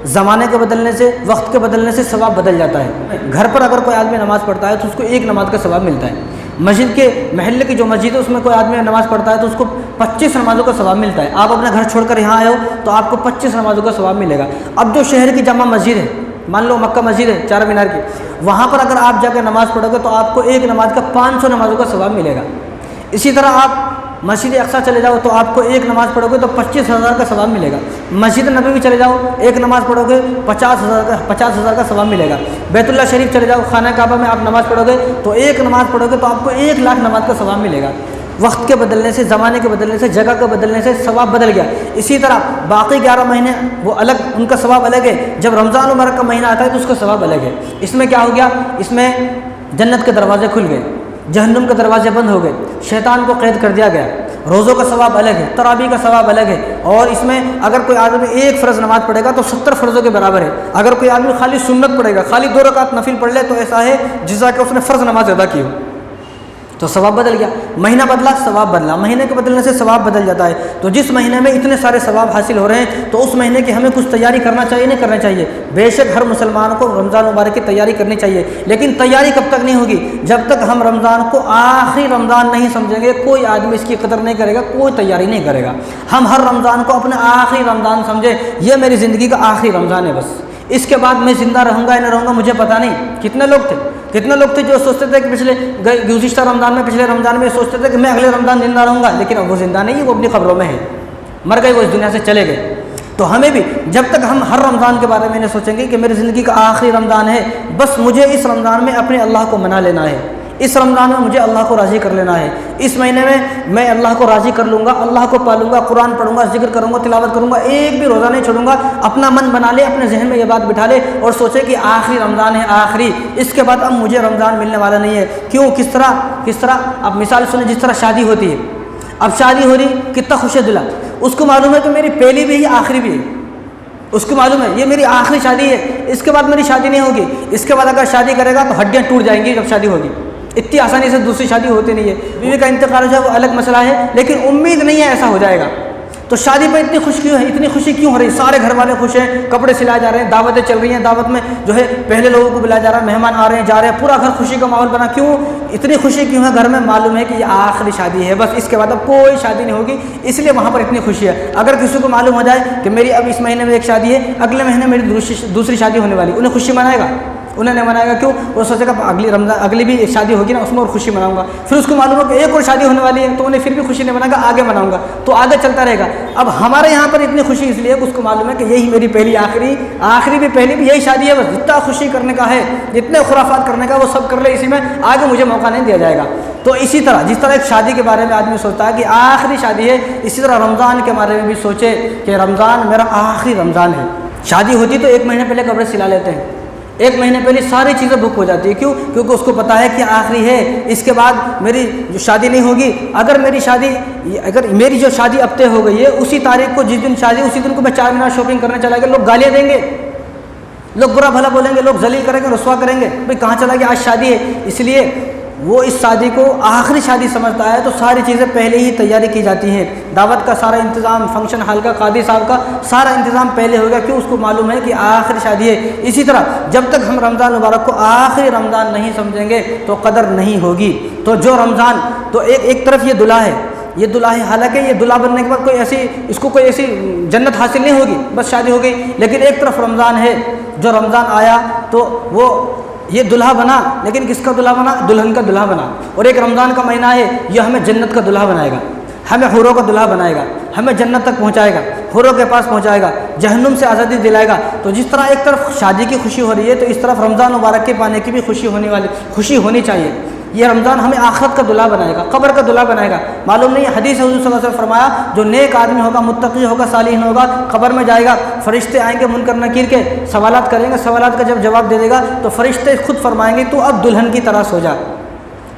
ज़माने के बदलने से, वक्त के बदलने से सवाब बदल जाता है। घर पर अगर कोई आदमी नमाज़ पढ़ता है तो उसको 1 नमाज का सवाब मिलता है। मस्जिद के महल्ले की जो मस्जिद है उसमें कोई आदमी नमाज़ पढ़ता है तो उसको 25 नमाज़ों का सवाब मिलता है। आप अपना घर छोड़कर यहाँ आए हो तो आपको 25 नमाज़ों का सवाब मिलेगा। अब जो शहर की जमा मस्जिद है, मान लो मक्का मस्जिद है चार मीनार की, वहाँ पर अगर आप जाकर नमाज़ पढ़ोगे तो आपको 1 नमाज का 500 नमाज़ों का सवाब मिलेगा। इसी तरह आप मस्जिद अक्सा चले जाओ तो आपको 1 नमाज़ पढ़ोगे तो 25,000 का सवाब मिलेगा। मस्जिद नबवी चले जाओ, 1 नमाज़ पढ़ोगे 50,000 का सवाब मिलेगा। बैतुल्लाह शरीफ चले जाओ, खाना काबा में आप नमाज़ पढ़ोगे तो 1 नमाज़ पढ़ोगे तो आपको 1 लाख नमाज का सवाब मिलेगा। वक्त के बदलने से, ज़माने के बदलने से, जगह के बदलने से सवाब बदल गया। इसी तरह बाकी 11 महीने वो अलग, उनका सवाब अलग है। जब रमज़ान मुबारक का महीना आता है तो उसका सवाब अलग है। इसमें क्या हो गया, इसमें जन्नत के दरवाजे खुल गए, जहन्नुम के दरवाजे बंद हो गए, शैतान को कैद कर दिया गया। रोज़ों का सवाब अलग है, तरावी का सवाब अलग है। और इसमें अगर कोई आदमी 1 फ़र्ज़ नमाज़ पढ़ेगा तो 70 फ़र्ज़ों के बराबर है। अगर कोई आदमी खाली सुन्नत पढ़ेगा, खाली 2 रकात नफिल पढ़ ले तो ऐसा है जिसा कि उसने फ़र्ज़ नमाज अदा की हो, तो सवाब बदल गया। महीना बदला, सवाब बदला। महीने के बदलने से सवाब बदल जाता है। तो जिस महीने में इतने सारे सवाब हासिल हो रहे हैं तो उस महीने की हमें कुछ तैयारी करना चाहिए, नहीं करना चाहिए? बेशक हर मुसलमान को रमज़ान मुबारक की तैयारी करनी चाहिए, लेकिन तैयारी कब तक नहीं होगी? जब तक हम रमज़ान को आखिरी रमज़ान नहीं समझेंगे। कोई आदमी इसकी कदर नहीं करेगा, कोई तैयारी नहीं करेगा। हम हर रमज़ान को अपने आखिरी रमज़ान समझे, ये मेरी ज़िंदगी का आखिरी रमज़ान है, बस इसके बाद मैं ज़िंदा रहूँगा या नहीं रहूँगा मुझे पता नहीं। कितने लोग थे जो सोचते थे कि पिछले गुज़िश्ता रमज़ान में, पिछले रमज़ान में सोचते थे कि मैं अगले रमज़ान ज़िंदा रहूँगा, लेकिन अब वो ज़िंदा नहीं है, वो अपनी क़ब्रों में है, मर गए, वो इस दुनिया से चले गए। तो हमें भी जब तक हम हर रमज़ान के बारे में नहीं सोचेंगे कि मेरी ज़िंदगी का आखिरी रमज़ान है, बस मुझे इस रमज़ान में अपने अल्लाह को मना लेना है, इस रमज़ान में मुझे अल्लाह को राज़ी कर लेना है, इस महीने में मैं अल्लाह को राज़ी कर लूँगा, अल्लाह को पालूँगा, कुरान पढ़ूँगा, जिक्र करूँगा, तिलावत करूँगा, एक भी रोज़ा नहीं छोड़ूंगा। अपना मन बना ले, अपने जहन में ये बात बिठा ले और सोचे कि आखिरी रमज़ान है, आखिरी, इसके बाद अब मुझे रमज़ान मिलने वाला नहीं है। क्यों, किस तरह? अब मिसाल सुने, जिस तरह शादी होती है, अब शादी हो रही, कितना खुश है दूल्हा, उसको मालूम है कि मेरी पहली भी है, आखिरी भी है, उसको मालूम है ये मेरी आखिरी शादी है, इसके बाद मेरी शादी नहीं होगी। इसके बाद अगर शादी करेगा तो हड्डियाँ टूट जाएंगी जब शादी होगी। इतनी आसानी से दूसरी शादी होती नहीं है। बीवी का इंतकाल हो जाए वो अलग मसला है, लेकिन उम्मीद नहीं है ऐसा हो जाएगा। तो शादी पर इतनी खुश क्यों है, इतनी खुशी क्यों हो रही? सारे घर वाले खुश हैं, कपड़े सिलाए जा रहे हैं, दावतें चल रही हैं, दावत में जो है पहले लोगों को बुलाया जा रहा है, मेहमान आ रहे हैं, जा रहे हैं, पूरा घर खुशी का माहौल बना। क्यों इतनी खुशी क्यों है घर में? मालूम है कि ये आखिरी शादी है, बस इसके बाद अब कोई शादी नहीं होगी, इसलिए वहाँ पर इतनी खुशी है। अगर किसी को मालूम हो जाए कि मेरी अब इस महीने में एक शादी है, अगले महीने मेरी दूसरी शादी होने वाली, उन्हें खुशी मनाएगा? उन्हें नहीं मनाएगा। क्यों? वो सोचेगा अगली भी एक शादी होगी ना, उसमें और खुशी मनाऊंगा। फिर उसको मालूम है कि एक और शादी होने वाली है तो उन्हें फिर भी खुशी नहीं मनाएगा, आगे मनाऊंगा, तो आगे चलता रहेगा। अब हमारे यहाँ पर इतनी खुशी इसलिए कि उसको मालूम है कि यही मेरी पहली आखिरी भी पहली भी यही शादी है, बस जितना खुशी करने का है, जितने खुराफात करने का वो सब कर ले, इसी में आगे मुझे मौका नहीं दिया जाएगा। तो इसी तरह जिस तरह एक शादी के बारे में आदमी सोचता है कि आखिरी शादी है, इसी तरह रमज़ान के बारे में भी सोचे कि रमज़ान मेरा आखिरी रमज़ान है। शादी होती तो 1 महीने पहले कपड़े सिला लेते हैं, 1 महीने पहले सारी चीज़ें बुक हो जाती है। क्यों? क्योंकि उसको पता है कि आखिरी है, इसके बाद मेरी जो शादी नहीं होगी। अगर मेरी जो शादी अब तय हो गई है, उसी तारीख को, जिस दिन शादी उसी दिन को मैं 4 मीनार शॉपिंग करने चला गया, लोग गालियाँ देंगे, लोग बुरा भला बोलेंगे, लोग जलील करेंगे, रुसवा करेंगे, भाई कहाँ चला गया, आज शादी है। इसलिए वो इस शादी को आखिरी शादी समझता है, तो सारी चीज़ें पहले ही तैयारी की जाती हैं। दावत का सारा इंतज़ाम, फंक्शन हॉल का, कादी साहब का सारा इंतज़ाम पहले होगा। क्यों? उसको मालूम है कि आखिरी शादी है। इसी तरह जब तक हम रमज़ान मुबारक को आखिरी रमज़ान नहीं समझेंगे तो कदर नहीं होगी। तो जो रमज़ान, तो एक तरफ ये दुल्हा है, ये दुल्हा है, हालांकि ये दुल्हा बनने के बाद कोई ऐसी जन्नत हासिल नहीं होगी, बस शादी हो गई। लेकिन एक तरफ रमज़ान है, जो रमज़ान आया तो वो ये दुल्हा बना, लेकिन किसका दुल्हा बना? दुल्हन का दुल्हा बना। और एक रमज़ान का महीना है, ये हमें जन्नत का दुल्हा बनाएगा, हमें हुरों का दुल्हा बनाएगा, हमें जन्नत तक पहुंचाएगा, हुरों के पास पहुंचाएगा, जहन्नुम से आज़ादी दिलाएगा। तो जिस तरह एक तरफ शादी की खुशी हो रही है, तो इस तरफ रमज़ान मुबारक के पाने की भी खुशी होनी चाहिए। ये रमज़ान हमें आखिरत का दुल्हा बनाएगा, कब्र का दुल्हा बनाएगा। मालूम नहीं, हदीस है, हुज़ूर सल्लल्लाहु अलैहि वसल्लम फरमाया, जो नेक आदमी होगा, मुत्तकी होगा, सालिहीन होगा, कब्र में जाएगा, फरिश्ते आएंगे मुनकर नकीर के, सवालात करेंगे, सवालात का जब जवाब दे देगा तो फरिश्ते खुद फरमाएंगे, तू अब दुल्हन की तरह सो जा,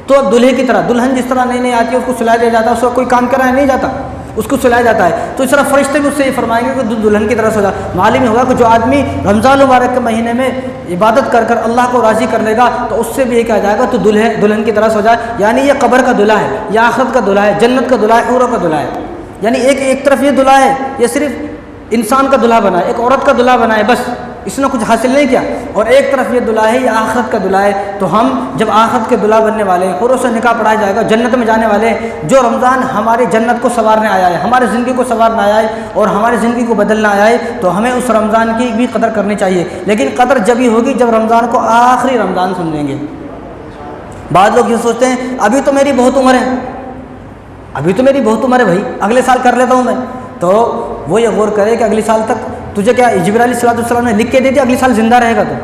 तो अब दुल्हे की तरह, दुल्हन जिस तरह नहीं आती है उसको सुलाया दिया जाता है, उसको कोई काम कराया नहीं जाता, उसको सुलाया जाता है। तो इस तरह फरिश्ते भी उससे ये फरमाएंगे कि दुल्हन की तरह सो जा। मालूम ही होगा कि जो आदमी रमज़ान मुबारक के महीने में इबादत कर कर अल्लाह को राज़ी कर लेगा तो उससे भी ये कहा जाएगा तो दुल्हन की तरह सो जाए। यानी ये कब्र का दुल्हा है, या आखिरत का दुल्हा है, जन्नत का दुल्हा है, हूरों का दुल्हा है। यानी एक तरफ ये दुल्हा है, ये सिर्फ इंसान का दुल्हा बना है, एक औरत का दुल्हा बना है, बस इसने कुछ हासिल नहीं किया। और एक तरफ ये दुल्हा है, ये आखिरत का दुल्हा है। तो हम जब आखिरत के दुल्हा बनने वाले हैं, हूरों से निकाह पढ़ाया जाएगा, जन्नत में जाने वाले हैं। जो रमज़ान हमारी जन्नत को संवारने आया है, हमारी ज़िंदगी को संवारने आया है और हमारी ज़िंदगी को बदलना आया है, तो हमें उस रमज़ान की भी कदर करनी चाहिए। लेकिन कदर जब ही होगी जब रमज़ान को आखिरी रमज़ान समझेंगे। बाद लोग ये सोचते हैं अभी तो मेरी बहुत उम्र है, अभी तो मेरी बहुत उम्र है भाई, अगले साल कर लेता हूँ मैं। तो वो ये गौर करे कि अगले साल तक तुझे क्या जिब्राइल अलैहिस्सलाम ने लिख के दे दिया अगले साल जिंदा रहेगा? तो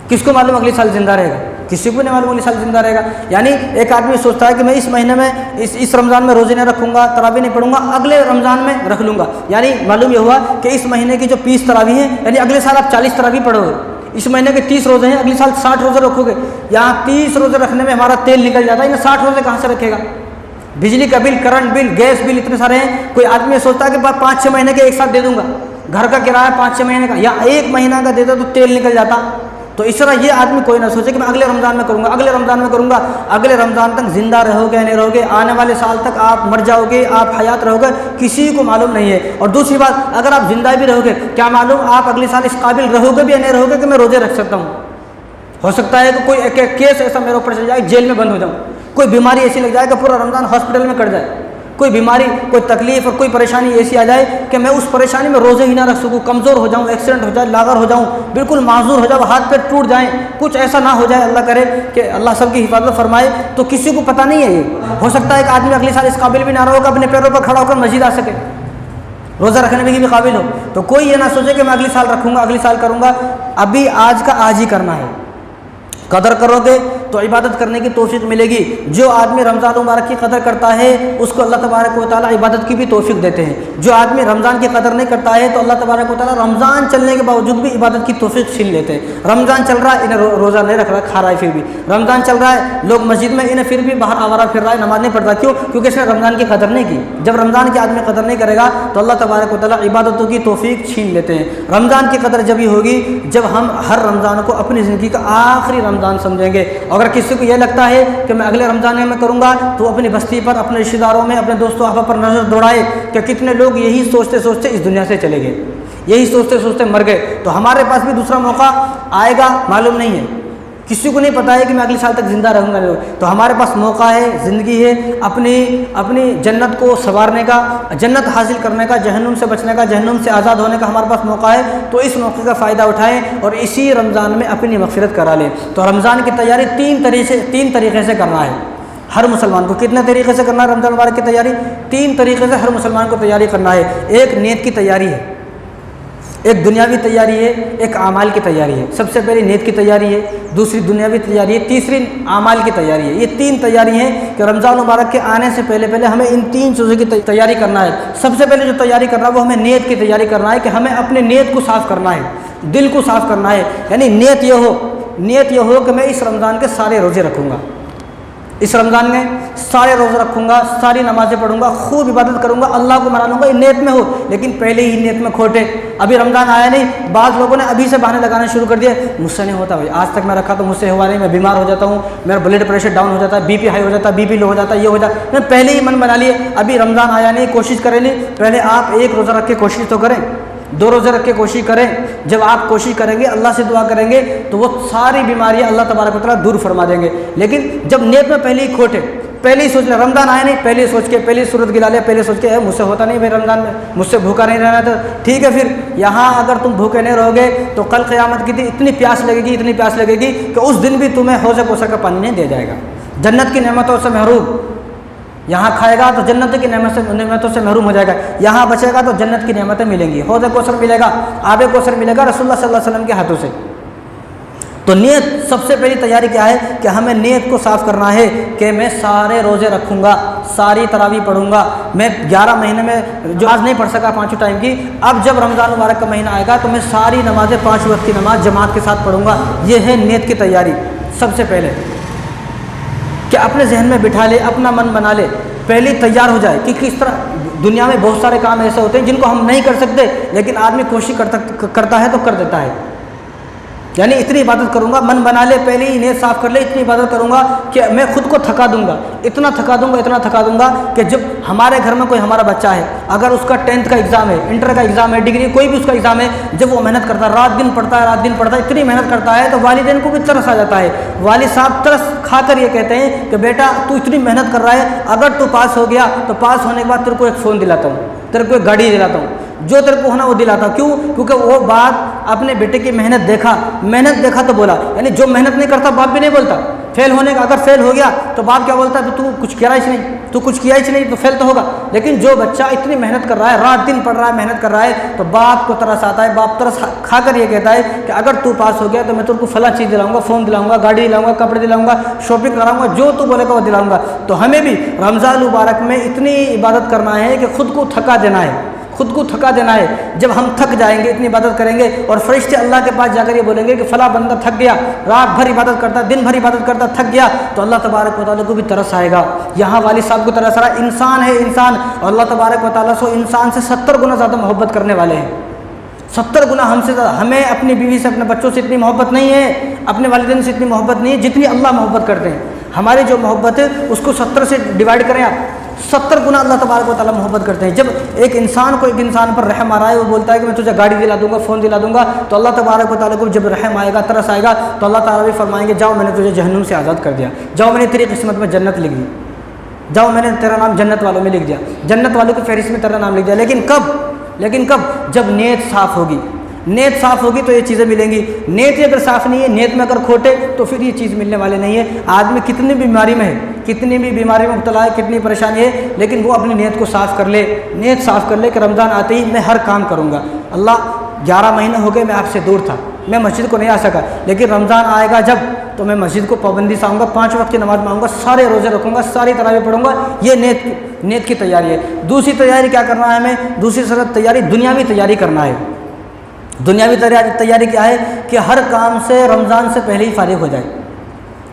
किसको मालूम अगले साल जिंदा रहेगा? किसी को नहीं मालूम अगले साल जिंदा रहेगा। यानी एक आदमी सोचता है कि मैं इस महीने में इस रमज़ान में रोज़े नहीं रखूँगा, तरावी नहीं पढ़ूंगा, अगले रमज़ान में रख लूँगा। यानी मालूम ये हुआ कि इस महीने की जो 20 तरावी हैं, यानी अगले साल आप 40 तरावी पढ़ोगे। इस महीने के 30 रोज़े हैं, अगले साल 60 रोज़े रखोगे। यहाँ 30 रोज़े रखने में हमारा तेल निकल जाता है, इन्हें 60 रोज़े कहाँ से रखेगा? बिजली का bill, current bill, gas bill इतने सारे हैं। कोई आदमी सोचता है कि 5-6 महीने के एक साथ दे दूंगा, घर का किराया 5-6 महीने का या 1 महीना का देता तो तेल निकल जाता। तो इस तरह ये आदमी कोई ना सोचे कि मैं अगले रमज़ान में करूँगा, अगले रमज़ान में करूँगा। अगले रमज़ान तक जिंदा रहोगे नहीं रहोगे, आने वाले साल तक आप मर जाओगे, आप हयात रहोगे, किसी को मालूम नहीं है। और दूसरी बात, अगर आप जिंदा भी रहोगे, क्या मालूम आप अगले साल इस काबिल रहोगे भी या नहीं रहोगे कि मैं रोज़े रख सकता हूँ। हो सकता है कि कोई केस ऐसा मेरे ऊपर चल जाए, जेल में बंद हो जाऊँ, कोई बीमारी ऐसी लग जाए कि पूरा रमज़ान हॉस्पिटल में कट जाए, कोई बीमारी, कोई तकलीफ और कोई परेशानी ऐसी आ जाए कि मैं उस परेशानी में रोज़े ही ना रख सकूँ, कमज़ोर हो जाऊँ, एक्सीडेंट हो जाए, लागर हो जाऊँ, बिल्कुल माजूर हो जाऊँ, हाथ पैर टूट जाएँ, कुछ ऐसा ना हो जाए, अल्लाह करे कि अल्लाह सबकी हिफाजत फरमाए। तो किसी को पता नहीं है। ये हो सकता है कि आदमी अगले साल इस काबिल भी ना रहो कि अपने पैरों पर खड़ा होकर मस्जिद आ सके, रोज़ा रखने में भी काबिल हो। तो कोई ये ना सोचे कि मैं अगले साल रखूँगा, अगले साल करूँगा। अभी आज का आज ही करना है। कदर करोगे तो इबादत करने की तौफीक मिलेगी। जो आदमी रमज़ान मुबारक की कदर करता है उसको अल्लाह तबारक व तआला इबादत की भी तौफीक देते हैं। जो आदमी रमज़ान की कदर नहीं करता है तो अल्लाह तबारक व तआला रमज़ान चलने के बावजूद भी इबादत की तौफीक छीन लेते हैं। रमज़ान चल रहा है, इन्हें रोज़ा नहीं रख रहा, खा रहा है, फिर भी रमज़ान चल रहा है, लोग मस्जिद में, इन्हें फिर भी बाहर आवारा फिर रहा है, नमाज नहीं पढ़ता। क्यों? क्योंकि इसने रमज़ान की कदर नहीं की। जब रमज़ान के आदमी कदर नहीं करेगा तो अल्लाह तबारक व तआला इबादतों की तौफीक छीन लेते हैं। रमज़ान की कदर जब ही होगी जब हम हर रमज़ान को अपनी ज़िंदगी का आखिरी रमज़ान समझेंगे। अगर किसी को यह लगता है कि मैं अगले रमज़ान में करूँगा तो अपनी बस्ती पर, अपने रिश्तेदारों में, अपने दोस्तों अहबाब पर नज़र दौड़ाए कि कितने लोग यही सोचते सोचते इस दुनिया से चले गए, यही सोचते सोचते मर गए। तो हमारे पास भी दूसरा मौका आएगा, मालूम नहीं है, किसी को नहीं पता है कि मैं अगले साल तक ज़िंदा रहूँगा नहीं। तो हमारे पास मौका है, ज़िंदगी है, अपनी जन्नत को संवारने का, जन्नत हासिल करने का, जहन्नुम से बचने का, जहन्नुम से आज़ाद होने का हमारे पास मौका है। तो इस मौके का फ़ायदा उठाएं और इसी रमज़ान में अपनी मग़फ़िरत करा लें। तो रमज़ान की तैयारी तीन तरीक़े से करना है हर मुसलमान को। कितने तरीक़े से करना है रमज़ान मुबारक की तैयारी? 3 तरीक़े से हर मुसलमान को तैयारी करना है। एक नीयत की तैयारी है, एक दुनियावी तैयारी है, एक आमाल की तैयारी है। सबसे पहले नीयत की तैयारी है, दूसरी दुनियावी तैयारी है, तीसरी आमाल की तैयारी है। ये 3 तैयारी हैं कि रमज़ान मुबारक के आने से पहले हमें इन 3 चीज़ों की तैयारी करना है। सबसे पहले जो तैयारी करना है वो हमें नीयत की तैयारी करना है कि हमें अपने नीयत को साफ़ करना है, दिल को साफ़ करना है। यानी नीयत ये हो कि मैं इस रमज़ान के सारे रोज़े रखूँगा, इस रमज़ान में सारे रोज़े रखूँगा, सारी नमाज़ें पढ़ूँगा, खूब इबादत करूँगा, अल्लाह को मना लूँगा। ये नीयत में हो, लेकिन पहले ही नीयत में खोटे। अभी रमज़ान आया नहीं, बाद लोगों ने अभी से बहाने लगाने शुरू कर दिए, मुझसे नहीं होता भाई, आज तक मैं रखा तो मुझसे हुआ नहीं, मैं बीमार हो जाता हूँ, मेरा ब्लड प्रेशर डाउन हो जाता है, BP हाई हो जाता है, BP लो हो जाता है, ये हो जाता है। मैं पहले ही मन बना लिए, अभी रमज़ान आया नहीं, कोशिश करें नहीं। पहले आप 1 रोज़ा रख के कोशिश तो करें, 2 रोज़े रख के कोशिश करें। जब आप कोशिश करेंगे, अल्लाह से दुआ करेंगे तो वो सारी बीमारियां अल्लाह तबारक व तआला दूर फरमा देंगे। लेकिन जब नीयत में पहले ही खोटे, पहले ही सोच ले रमज़ान आया नहीं, पहले ही सोच के, पहले ही सूरत गिला लिया, पहले सोच के मुझसे होता नहीं भाई रमज़ान में, मुझसे भूखा नहीं रहना। तो ठीक है, फिर यहाँ अगर तुम भूखे नहीं रहोगे तो कल क़यामत की दिन इतनी प्यास लगेगी कि उस दिन भी तुम्हें हौज़ कौसर का पानी नहीं दिया जाएगा। जन्नत की नेमतों से महरूम, यहाँ खाएगा तो जन्नत की नेमतों से महरूम हो जाएगा, यहाँ बचेगा तो जन्नत की नेमतें मिलेंगी, हौज़ कौसर मिलेगा, आब कौसर मिलेगा रसूलुल्लाह सल्लल्लाहु अलैहि वसल्लम के हाथों से। तो नीयत, सबसे पहली तैयारी क्या है कि हमें नीयत को साफ़ करना है कि मैं सारे रोज़े रखूँगा, सारी तरावी पढ़ूँगा। मैं 11 महीने में जो आज नहीं पढ़ सका 5 टाइम की, अब जब रमज़ान मुबारक का महीना आएगा तो मैं सारी नमाज़ें 5 वक्त की नमाज जमात के साथ पढ़ूँगा। ये है नीयत की तैयारी। सबसे पहले कि अपने जहन में बिठा ले, अपना मन बना ले पहले तैयार हो जाए कि किस तरह। दुनिया में बहुत सारे काम ऐसे होते हैं जिनको हम नहीं कर सकते, लेकिन आदमी कोशिश करता है तो कर देता है। यानी इतनी इबादत करूँगा, मन बना ले, पहले ही नीयत साफ़ कर ले, इतनी इबादत करूँगा कि मैं खुद को थका दूँगा, इतना थका दूँगा कि जब हमारे घर में कोई हमारा बच्चा है, अगर उसका 10th का एग्ज़ाम है, इंटर का एग्ज़ाम है, डिग्री कोई भी उसका एग्ज़ाम है, जब वो मेहनत करता है, रात दिन पढ़ता है, इतनी मेहनत करता है, तो वालिदैन को भी तरस आ जाता है। वालिद साहब तरस खाकर ये कहते हैं कि बेटा तू इतनी मेहनत कर रहा है, अगर तू पास हो गया तो पास होने के बाद तेरे को एक फ़ोन दिलाता हूँ, तेरे को एक गाड़ी दिलाता हूँ, जो तेरे को होना वो दिलाता। क्यों? क्योंकि वो बाप अपने बेटे की मेहनत देखा तो बोला। यानी जो मेहनत नहीं करता बाप भी नहीं बोलता। फेल होने का, अगर फेल हो गया तो बाप क्या बोलता है, तू कुछ किया ही नहीं तो फेल तो होगा। लेकिन जो बच्चा इतनी मेहनत कर रहा है, रात दिन पढ़ रहा है, मेहनत कर रहा है, तो बाप को तरस आता है। बाप तरस खाकर ये कहता है कि अगर तू पास हो गया तो मैं तेरे को फला चीज़ दिलाऊंगा, फ़ोन दिलाऊंगा, गाड़ी दिलाऊंगा, कपड़े दिलाऊंगा, शॉपिंग कराऊंगा, जो तू बोलेगा वो दिलाऊंगा। तो हमें भी रमज़ान मुबारक में इतनी इबादत करना है कि खुद को थका देना है। जब हम थक जाएंगे, इतनी इबादत करेंगे और फरिश्ते अल्लाह के पास जाकर ये बोलेंगे कि फ़ला बंदा थक गया, रात भर इबादत करता, दिन भर इबादत करता, थक गया, तो अल्लाह तबारक व तआला को भी तरस आएगा। यहाँ वालिद साहब को तरस आ रहा, इंसान है इंसान, और अल्लाह तबारक व तआला से इंसान से 70 गुना ज़्यादा मोहब्बत करने वाले हैं। 70 गुना हमसे ज़्यादा। हमें अपनी बीवी से, अपने बच्चों से इतनी मोहब्बत नहीं है, अपने वालिदैन से इतनी मोहब्बत नहीं है जितनी अल्लाह मोहब्बत करते हैं। हमारी जो मोहब्बत है उसको 70 से डिवाइड करें आप, 70 गुना अल्लाह तबारक व तआला मोहब्बत करते हैं। जब एक इंसान को एक इंसान पर रहम आ रहा है, वो बोलता है कि मैं तुझे गाड़ी दिला दूंगा, फ़ोन दिला दूंगा, तो अल्लाह तबारक व तआला को जब रहम आएगा, तरस आएगा, तो अल्लाह ताला भी फरमाएंगे जाओ मैंने तुझे जहन्नुम से आज़ाद कर दिया, जाओ मैंने तेरी किस्मत में जन्नत लिख दी, जाओ मैंने तेरा नाम जन्नत वालों में लिख दिया, जन्नत वालों की फहरिस्त में तेरा नाम लिख दिया। लेकिन कब? जब नीयत साफ़ होगी। नीयत साफ़ होगी तो ये चीज़ें मिलेंगी। नीयत अगर साफ़ नहीं है, नीयत में अगर खोटे, तो फिर ये चीज़ मिलने वाले नहीं है। आदमी कितनी बीमारी में है, कितनी भी बीमारी में मुब्तला है, कितनी परेशानी है, लेकिन वो अपनी नीयत को साफ़ कर ले, नीयत साफ़ कर ले कि रमज़ान आते ही मैं हर काम करूँगा। अल्लाह 11 महीने हो गए मैं आपसे दूर था, मैं मस्जिद को नहीं आ सका, लेकिन रमज़ान आएगा जब, तो मैं मस्जिद को पाबंदी से आऊँगा, 5 वक्त की नमाज़ में आऊँगा, सारे रोज़े रखूँगा, सारी तरावी पढ़ूँगा। ये नीयत की तैयारी है। दूसरी तैयारी क्या करना है हमें? दूसरी तैयारी दुनियावी तैयारी करना है। दुनियावी तैयारी क्या है कि हर काम से रमज़ान से पहले ही फारिग हो जाए।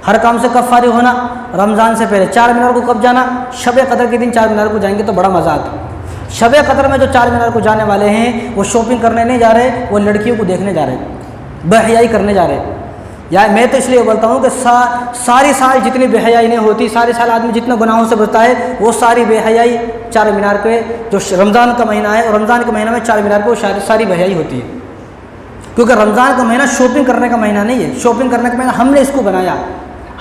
हर काम से कब फारिग होना? रमज़ान से पहले। 4 मीनार को कब जाना? शब कदर के दिन 4 मीनार को जाएंगे तो बड़ा मज़ा आता है। शब कदर में जो 4 मीनार को जाने वाले हैं वो शॉपिंग करने नहीं जा रहे, वो लड़कियों को देखने जा रहे, बेहयाई करने जा रहे। या मैं तो इसलिए बोलता हूँ कि सारी साल जितनी बेहयाई नहीं होती, सारे साल आदमी जितने गुनाहों से बचता है, वो सारी बेहयाई 4 मीनार पे, जो रमज़ान का महीना है, और रमज़ान के महीना में 4 मीनार पर सारी बेहयाई होती है। क्योंकि रमज़ान का महीना शॉपिंग करने का महीना नहीं है। शॉपिंग करने का महीना हमने इसको बनाया,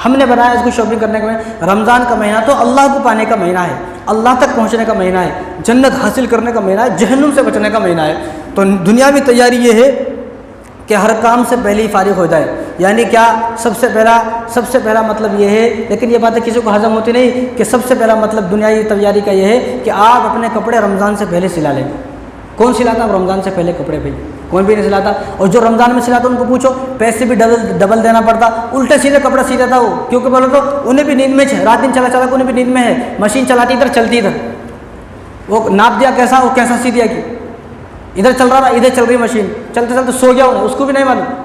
हमने बनाया इसको शॉपिंग करने का महीना। रमज़ान का महीना तो अल्लाह को पाने का महीना है, अल्लाह तक पहुँचने का महीना है, जन्नत हासिल करने का महीना है, जहन्नुम से बचने का महीना है। तो दुनियावी तैयारी ये है कि हर काम से पहले ही फारिग हो जाए। यानी क्या? सबसे पहला मतलब ये है, लेकिन ये बातें किसी को हजम होती नहीं, कि सबसे पहला मतलब दुनियावी तैयारी का ये है कि आप अपने कपड़े रमज़ान से पहले सिला लें। कौन सिलाता है रमज़ान से पहले कपड़े? भाई कोई भी नहीं सिलाता। और जो रमज़ान में सिलाता उनको पूछो, पैसे भी डबल देना पड़ता, उल्टे सीधे कपड़ा सी देता वो। क्योंकि बोलो तो उन्हें भी नींद में रात दिन चला उन्हें भी नींद में है, मशीन चलाती इधर चलती इधर, वो नाप दिया कैसा, वो कैसा सी दिया कि इधर चल रहा, इधर चल रही मशीन, चलते चलते सो गया उन्हें, उसको भी नहीं मालूम।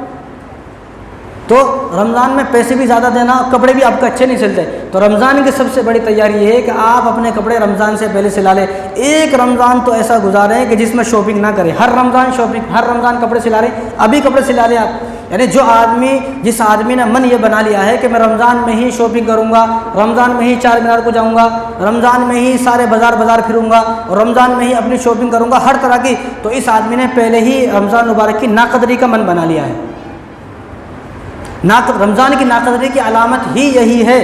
तो रमज़ान में पैसे भी ज़्यादा देना, कपड़े भी आपके अच्छे नहीं सिलते। तो रमज़ान की सबसे बड़ी तैयारी ये है कि आप अपने कपड़े रमज़ान से पहले सिला लें। एक रमज़ान तो ऐसा गुजारें कि जिसमें शॉपिंग ना करें, हर रमज़ान शॉपिंग, हर रमज़ान कपड़े सिला लें, अभी कपड़े सिला लें आप। यानी जिस आदमी ने मन ये बना लिया है कि मैं रमज़ान में ही शॉपिंग करूँगा, रमज़ान में ही 4 मीनार को जाऊँगा, रमज़ान में ही सारे बाज़ार फिरूँगा, और रमज़ान में ही अपनी शॉपिंग करूँगा हर तरह की, तो इस आदमी ने पहले ही रमज़ान मुबारक की नाकदरी का मन बना लिया है। रमज़ान की नाकदरी की अलामत ही यही है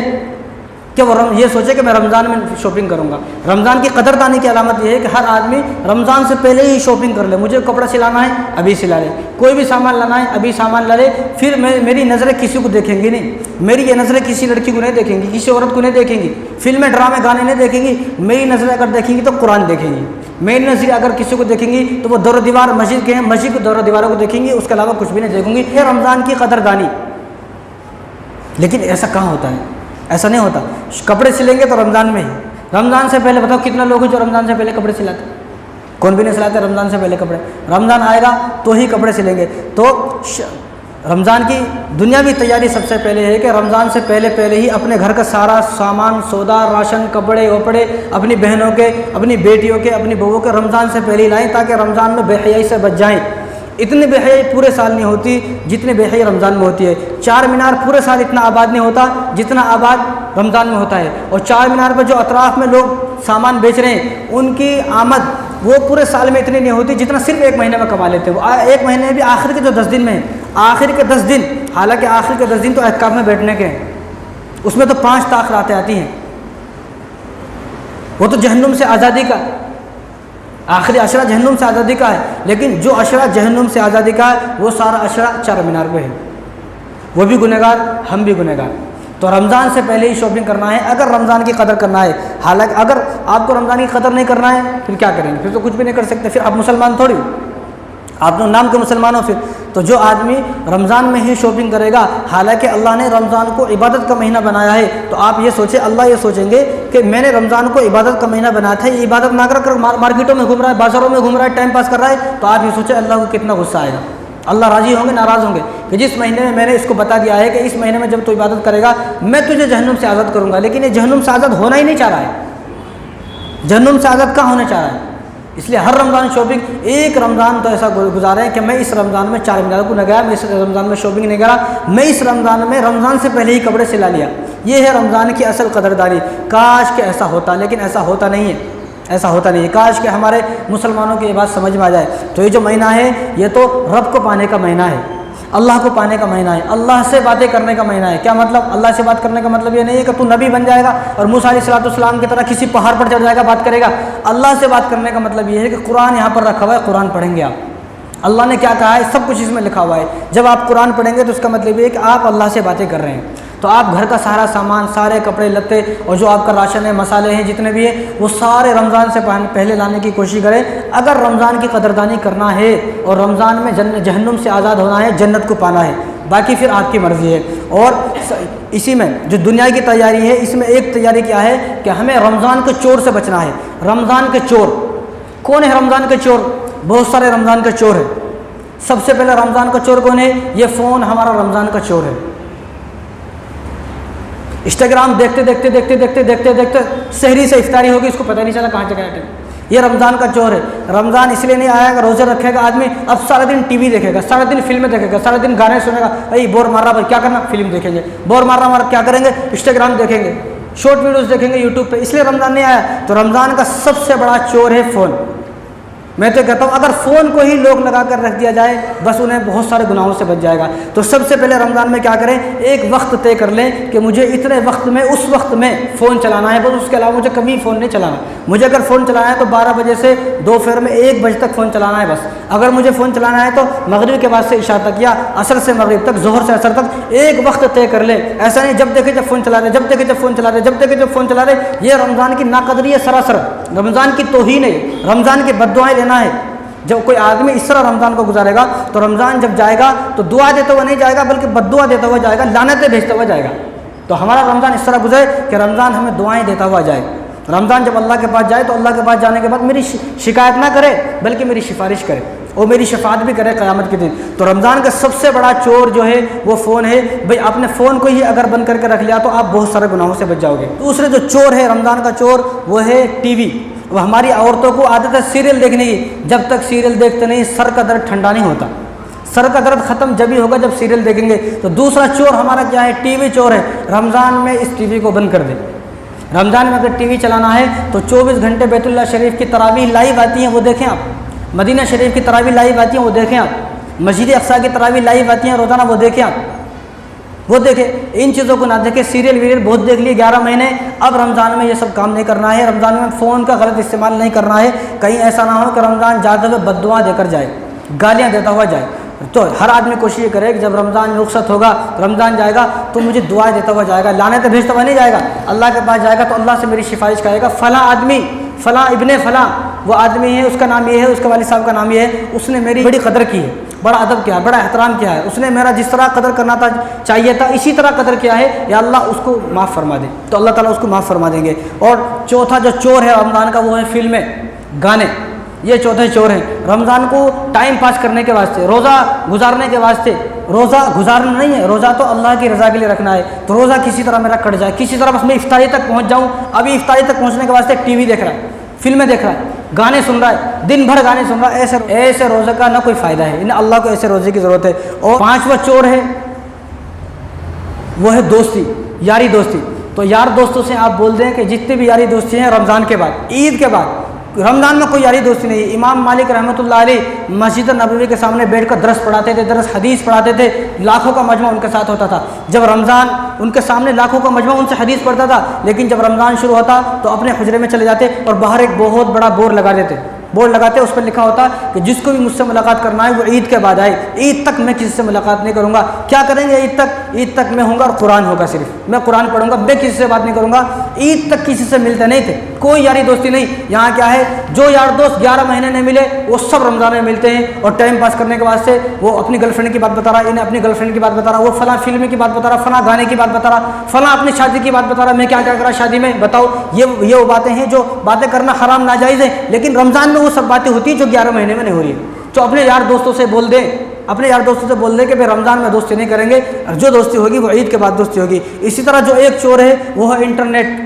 कि वो ये सोचे कि मैं रमज़ान में शॉपिंग करूँगा। रमज़ान की कदरदानी की अलामत ये है कि हर आदमी रमज़ान से पहले ही शॉपिंग कर ले। मुझे कपड़ा सिलाना है, अभी सिला ले, कोई भी सामान लाना है, अभी सामान ला ले। फिर मेरी नज़रें किसी को देखेंगी नहीं, मेरी ये नज़रें किसी लड़की को नहीं देखेंगी, किसी औरत को नहीं देखेंगी, फिल्में ड्रामे गाने नहीं देखेंगी। मेरी नज़रें अगर देखेंगी तो कुरान देखेंगी। मेरी नज़रें अगर किसी को देखेंगी तो वो दौर दीवार मस्जिद के हैं, मस्जिद की दौर दीवारों को देखेंगी, उसके अलावा कुछ भी नहीं देखूँगी। ये रमज़ान की कदरदानी। लेकिन ऐसा कहाँ होता है? ऐसा नहीं होता। कपड़े सिलेंगे तो रमज़ान में ही, रमज़ान से पहले। बताओ कितना लोग हैं जो रमज़ान से पहले कपड़े सिलाते? कौन भी नहीं सिलाते रमज़ान से पहले कपड़े। रमज़ान आएगा तो ही कपड़े सिलेंगे। तो रमज़ान की दुनियावी तैयारी सबसे पहले है कि रमज़ान से पहले पहले ही अपने घर का सारा सामान, सौदा, राशन, कपड़े वपड़े अपनी बहनों के, अपनी बेटियों के, अपनी बहुओं के रमज़ान से पहले ही लाएँ, ताकि रमज़ान में बेहयाई से बच जाएँ। इतनी बेहयाई पूरे साल नहीं होती जितनी बेहयाई रमज़ान में होती है। चार मीनार पूरे साल इतना आबाद नहीं होता जितना आबाद रमज़ान में होता है। और चार मीनार पर जो अतराफ़ में लोग सामान बेच रहे हैं, उनकी आमद वो पूरे साल में इतनी नहीं होती जितना सिर्फ एक महीने में कमा लेते हैं। वो एक महीने में भी आखिर के जो 10 दिन में है, आखिर के 10 दिन, हालांकि आखिर के 10 दिन तो एहतिकाफ में बैठने के हैं, उसमें तो 5 ताख़रातें आती हैं। वो तो जहन्नुम से आज़ादी का, आखिरी अशरा जहन्नुम से आज़ादी का है, लेकिन जो अशरा जहन्नुम से आज़ादी का है वो सारा अशरा चार मीनार पे है। वो भी गुनहगार, हम भी गुनहगार। तो रमज़ान से पहले ही शॉपिंग करना है अगर रमज़ान की कदर करना है। हालांकि अगर आपको रमज़ान की कदर नहीं करना है फिर क्या करेंगे? फिर तो कुछ भी नहीं कर सकते, फिर आप मुसलमान थोड़ी, आप तो नाम के मुसलमान हो। फिर तो जो आदमी रमज़ान में ही शॉपिंग करेगा, हालांकि अल्लाह ने रमज़ान को इबादत का महीना बनाया है, तो आप ये सोचें, अल्लाह ये सोचेंगे कि मैंने रमज़ान को इबादत का महीना बनाया था, ये इबादत ना कर मार्केटों में घूम रहा है, बाज़ारों में घूम रहा है, टाइम पास कर रहा है, तो आप ये सोचें अल्लाह को कितना गुस्सा आएगा। अल्लाह राज़ी होंगे, नाराज़ होंगे कि जिस महीने में मैंने इसको बता दिया है कि इस महीने में जब तू इबादत करेगा मैं तुझे जहन्नुम से आज़ाद करूँगा, लेकिन ये जहन्नुम से आज़ाद होना ही नहीं चाह रहा है। जहन्नुम से आज़ाद कहाँ होना चाह रहा है? इसलिए हर रमज़ान शॉपिंग, एक रमज़ान तो ऐसा गुजारे कि मैं इस रमज़ान में चार मीनार को न गया, मैं इस रमज़ान में शॉपिंग नहीं करा, मैं इस रमज़ान में रमज़ान से पहले ही कपड़े सिला लिया। ये है रमज़ान की असल कदरदारी। काश के ऐसा होता, लेकिन ऐसा होता नहीं है, ऐसा होता नहीं है। काश के हमारे मुसलमानों की ये बात समझ में आ जाए। तो ये जो महीना है ये तो रब को पाने का महीना है, अल्लाह को पाने का महीना है, अल्लाह से बातें करने का महीना है। क्या मतलब? अल्लाह से बात करने का मतलब ये नहीं है कि तू नबी बन जाएगा और मूसा अलैहिस्सलाम की तरह किसी पहाड़ पर चढ़ जाएगा, बात करेगा। अल्लाह से बात करने का मतलब ये है कि कुरान यहाँ पर रखा हुआ है, कुरान पढ़ेंगे आप, अल्लाह ने क्या कहा है सब कुछ इसमें लिखा हुआ है। जब आप कुरान पढ़ेंगे तो उसका मतलब ये है कि आप अल्लाह से बातें कर रहे हैं। तो आप घर का सारा सामान, सारे कपड़े लत्ते और जो आपका राशन है, मसाले हैं, जितने भी हैं, वो सारे रमज़ान से पहले लाने की कोशिश करें अगर रमज़ान की कदरदानी करना है और रमज़ान में जहन्नुम से आज़ाद होना है, जन्नत को पाना है। बाकी फिर आपकी मर्ज़ी है। और इसी में जो दुनिया की तैयारी है, इसमें एक तैयारी क्या है कि हमें रमज़ान के चोर से बचना है। रमज़ान के चोर कौन है? रमज़ान के चोर बहुत सारे रमज़ान के चोर है। सबसे पहले रमज़ान का चोर कौन है? ये फ़ोन हमारा रमज़ान का चोर है। इंस्टाग्राम देखते देखते देखते देखते देखते देखते सहरी से इफ्तारी होगी, इसको पता नहीं चला कहाँ चला गया। ये रमज़ान का चोर है। रमज़ान इसलिए नहीं आया कि रोज़े रखेगा आदमी, अब सारा दिन टीवी देखेगा, सारा दिन फिल्में देखेगा, सारा दिन गाने सुनेगा। भाई बोर मार रहा, भाई क्या करना, फिल्म देखेंगे। बोर मार रहा क्या करेंगे? इंस्टाग्राम देखेंगे, शॉर्ट वीडियोस देखेंगे यूट्यूब पे। इसलिए रमज़ान नहीं आया। तो रमज़ान का सबसे बड़ा चोर है फ़ोन। मैं तो कहता हूँ अगर फ़ोन को ही लोग लगा कर रख दिया जाए, बस उन्हें बहुत सारे गुनाहों से बच जाएगा। तो सबसे पहले रमज़ान में क्या करें? एक वक्त तय कर लें कि मुझे इतने वक्त में, उस वक्त में फ़ोन चलाना है, बस उसके अलावा मुझे कभी फ़ोन नहीं चलाना। मुझे अगर फ़ोन चलाना है तो 12 बजे से दोपहर में 1 बजे तक फ़ोन चलाना है बस। अगर मुझे फ़ोन चलाना है तो मगरिब के बाद से इशा तक या असर से मगरिब तक, ज़ोहर से असर तक एक वक्त तय कर ले। ऐसा नहीं जब देखे जब फ़ोन चला रहे, जब देखे जब फ़ोन चला रहे, जब देखे जब फ़ोन चला रहे। ये रमज़ान की नाकदरी है सरासर, रमज़ान की तौहीन है, रमज़ान की बद्दुआएं लेना है। जब कोई आदमी इस तरह रमज़ान को गुजारेगा तो रमज़ान जब जाएगा तो दुआ देता हुआ नहीं जाएगा, बल्कि बद्दुआ देता हुआ जाएगा, लानतें भेजता हुआ जाएगा। तो हमारा रमज़ान इस तरह गुजरे कि रमज़ान हमें दुआएं देता हुआ जाए। रमज़ान जब अल्लाह के पास जाए तो अल्लाह के पास जाने के बाद मेरी शिकायत ना करे, बल्कि मेरी सिफारिश करे और मेरी शफात भी करे क़यामत के दिन। तो रमज़ान का सबसे बड़ा चोर जो है वो फ़ोन है। भाई आपने फ़ोन को ही अगर बंद करके रख लिया तो आप बहुत सारे गुनाहों से बच जाओगे। दूसरे जो चोर है रमज़ान का चोर, वो है टीवी। अब हमारी औरतों को आदत है सीरियल देखने की। जब तक सीरियल देखते नहीं सर का दर्द ठंडा नहीं होता। सर का दर्द ख़त्म जब ही होगा जब सीरियल देखेंगे। तो दूसरा चोर हमारा क्या है? टीवी चोर है। रमज़ान में इस टीवी को बंद कर दे। रमज़ान में अगर टीवी चलाना है तो 24 घंटे बैतुल्लाह शरीफ की तरावीह लाइव आती हैं, वो देखें आप। मदीना शरीफ की तरावीह लाइव आती हैं, वो देखें आप। मस्जिद अक्सा की तरावीह लाइव आती हैं रोज़ाना, वो देखें आप। वो देखें, इन चीज़ों को ना देखें। सीरियल वीरियल बहुत देख लिए 11 महीने, अब रमज़ान में ये सब काम नहीं करना है। रमज़ान में फ़ोन का गलत इस्तेमाल नहीं करना है। कहीं ऐसा ना हो कि रमज़ान जाते हुए बद्दुआ देकर जाए, गालियाँ देता हुआ जाए। तो हर आदमी कोशिश करे कि जब रमज़ान रुखसत होगा, रमज़ान जाएगा तो मुझे दुआएं देता हुआ जाएगा, लाने तो भेजता हुआ नहीं जाएगा। अल्लाह के पास जाएगा तो अल्लाह से मेरी सिफारिश करेगा, फ़लाँ आदमी, फ़लाँ इब्ने फ़लाँ, वो आदमी है, उसका नाम ये है, उसके वालिद साहब का नाम ये है, उसने मेरी बड़ी कदर की है, बड़ा अदब किया है, बड़ा एहतराम किया है, उसने मेरा जिस तरह कदर करना था चाहिए था इसी तरह कदर किया है, या अल्लाह उसको माफ़ फरमा दे। तो अल्लाह ताला उसको माफ़ फरमा देंगे। और चौथा जो चोर है रमज़ान का, वो है फिल्में, गाने। ये चौथे चोर हैं। रमज़ान को टाइम पास करने के वास्ते, रोज़ा गुजारने के वास्ते, रोज़ा गुजारना नहीं है, रोज़ा तो अल्लाह की रज़ा के लिए रखना है। तो रोज़ा किसी तरह मेरा कट जाए, किसी तरह बस मैं इफ्तारी तक पहुँच जाऊँ। अभी इफ्तारी तक पहुँचने के वास्ते टीवी देख रहा है, फिल्में देख रहा है, गाने सुन रहा है, दिन भर गाने सुन रहा है, ऐसे रोज़े का ना कोई फ़ायदा है। इन्हें अल्लाह को ऐसे रोज़े की ज़रूरत है। और पाँचवा चोर है वो है दोस्ती, यारी दोस्ती। तो यार दोस्तों से आप बोल दें कि जितनी भी यारी दोस्ती हैं रमज़ान के बाद, ईद के बाद, रमज़ान में कोई यारी दोस्ती नहीं है। इमाम मालिक रहमतुल्लाह अलैह मस्जिद नबवी के सामने बैठकर दरस पढ़ाते थे, दरस हदीस पढ़ाते थे, लाखों का मजमा उनके साथ होता था। जब रमज़ान उनके सामने लाखों का मजमा उनसे हदीस पढ़ता था, लेकिन जब रमज़ान शुरू होता तो अपने हुजरे में चले जाते और बाहर एक बहुत बड़ा बोर्ड लगा देते। बोर्ड लगाते उस पर लिखा होता कि जिसको भी मुझसे मुलाकात करना है वो ईद के बाद आए, ईद तक मैं किसी से मुलाकात नहीं करूँगा। क्या करेंगे ईद तक? ईद तक मैं होऊंगा और कुरान होगा, सिर्फ मैं कुरान पढ़ूंगा, मैं किसी से बात नहीं करूँगा। ईद तक किसी से मिलते नहीं थे, कोई यारी दोस्ती नहीं। यहाँ क्या है, जो यार दोस्त 11 महीने नहीं मिले वो सब रमज़ान में मिलते हैं और टाइम पास करने के वास्ते वो अपनी गर्लफ्रेंड की बात बता रहा, इन्हें अपनी गर्लफ्रेंड की बात बता रहा, वो फला फिल्म की बात बता रहा, फला गाने की बात बता रहा, फला अपनी शादी की बात बता रहा, मैं क्या क्या करा शादी में, बताओ। ये वो बातें हैं जो बातें करना हराम नाजायज़ है, लेकिन रमज़ान में वो सब बातें होती हैं जो 11 महीने में नहीं हो रही है। तो अपने यार दोस्तों से बोल दें, अपने यार दोस्तों से बोल दें कि भाई रमज़ान में दोस्ती नहीं करेंगे, जो दोस्ती होगी वो ईद के बाद दोस्ती होगी। इसी तरह जो एक चोर है वो है इंटरनेट।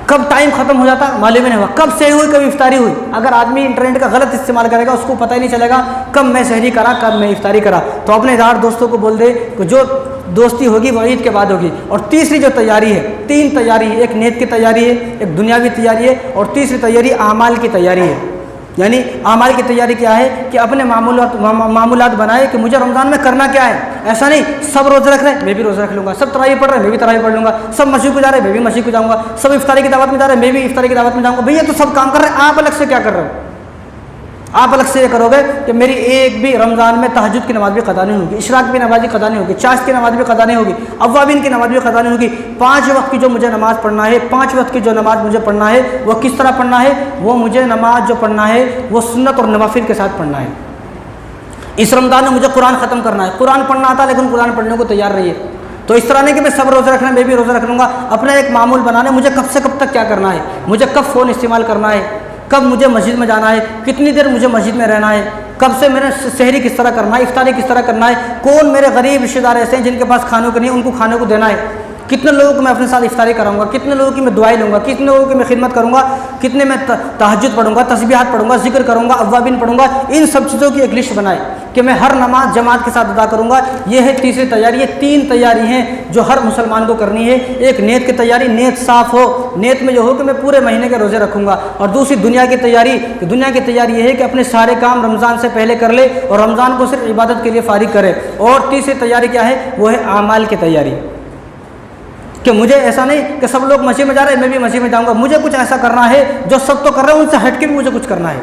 कब टाइम खत्म हो जाता मालूम ही नहीं हुआ, कब सहरी हुई कब इफ्तारी हुई। अगर आदमी इंटरनेट का गलत इस्तेमाल करेगा उसको पता ही नहीं चलेगा कब मैं सहरी करा कब मैं इफ्तारी करा। तो अपने यार दोस्तों को बोल दे कि जो दोस्ती होगी वो ईद के बाद होगी। और तीसरी जो तैयारी है, 3 तैयारी है, एक नीयत की तैयारी है, एक दुनियावी तैयारी है और तीसरी तैयारी आमाल की तैयारी है। यानी आमाल की तैयारी क्या है कि अपने मामूलात बनाए कि मुझे रमज़ान में करना क्या है। ऐसा नहीं सब रोज़े रख रहे हैं मैं भी रोज़ा रख लूँगा, सब तरावी पढ़ रहे हैं मैं भी तरावी पढ़ लूँगा, सब मस्जिद को जा रहे हैं मैं भी मस्जिद को जाऊँगा, सब इफ्तारी की दावत में जा रहे हैं मैं भी इफ्तारी की दावत में जाऊँगा। भैया तो सब काम कर रहे हैं, आप अलग से क्या कर रहे हो? आप अलग से ये करोगे कि मेरी एक भी रमज़ान में तहज्जुद की नमाज़ भी क़ज़ा नहीं होगी, इशराक भी नमाज़ क़ज़ा नहीं होगी, चाश की नमाज़ भी क़ज़ा नहीं होगी, अव्वाबिन की नमाज़ भी क़ज़ा नहीं होगी। 5 वक्त की जो मुझे नमाज़ पढ़ना है, 5 वक्त की जो नमाज़ मुझे पढ़ना है वो किस तरह पढ़ना है? वो मुझे नमाज जो पढ़ना है वो सुन्नत और नवाफिल के साथ पढ़ना है। इस रमज़ान में मुझे कुरान ख़त्म करना है, कुरान पढ़ना आता लेकिन कुरान पढ़ने को तैयार रही है। तो इस तरह नहीं कि मैं सब रोज़े रखना मैं भी रोज़ा रख लूँगा। अपना एक मामूल बनाने, मुझे कब से कब तक क्या करना है, मुझे कब फ़ोन इस्तेमाल करना है, कब मुझे मस्जिद में जाना है, कितनी देर मुझे मस्जिद में रहना है, कब से मैंने सहरी किस तरह करना है, इफ्तारी किस तरह करना है, कौन मेरे गरीब रिश्तेदार ऐसे हैं जिनके पास खाने को नहीं उनको खाने को देना है, कितने लोगों को मैं अपने साथ इफ्तारी कराऊंगा, कितने लोगों की मैं दुआएं लूँगा, कितने लोगों की मैं खिदमत करूँगा, कितने मैं तहज्जुद पढ़ूंगा, तस्बीहात पढ़ूंगा, जिक्र करूँगा, अव्वाबिन पढ़ूंगा। इन सब चीज़ों की एक लिस्ट बनाए कि मैं हर नमाज जमात के साथ अदा करूँगा। ये है तीसरी तैयारी। ये 3 तैयारी हैं जो हर मुसलमान को करनी है। एक नीयत की तैयारी, नीयत साफ़ हो, नीयत में जो हो कि मैं पूरे महीने के रोज़े रखूँगा। और दूसरी दुनिया की तैयारी, दुनिया की तैयारी ये है कि अपने सारे काम रमज़ान से पहले कर ले और रमज़ान को सिर्फ इबादत के लिए फ़ारिग करे। और तीसरी तैयारी क्या है? वो है आमाल की तैयारी, कि मुझे ऐसा नहीं कि सब लोग मस्जिद में जा रहे हैं मैं भी मस्जिद में जाऊँगा, मुझे कुछ ऐसा करना है जो सब तो कर रहे हैं उनसे हट के भी मुझे कुछ करना है।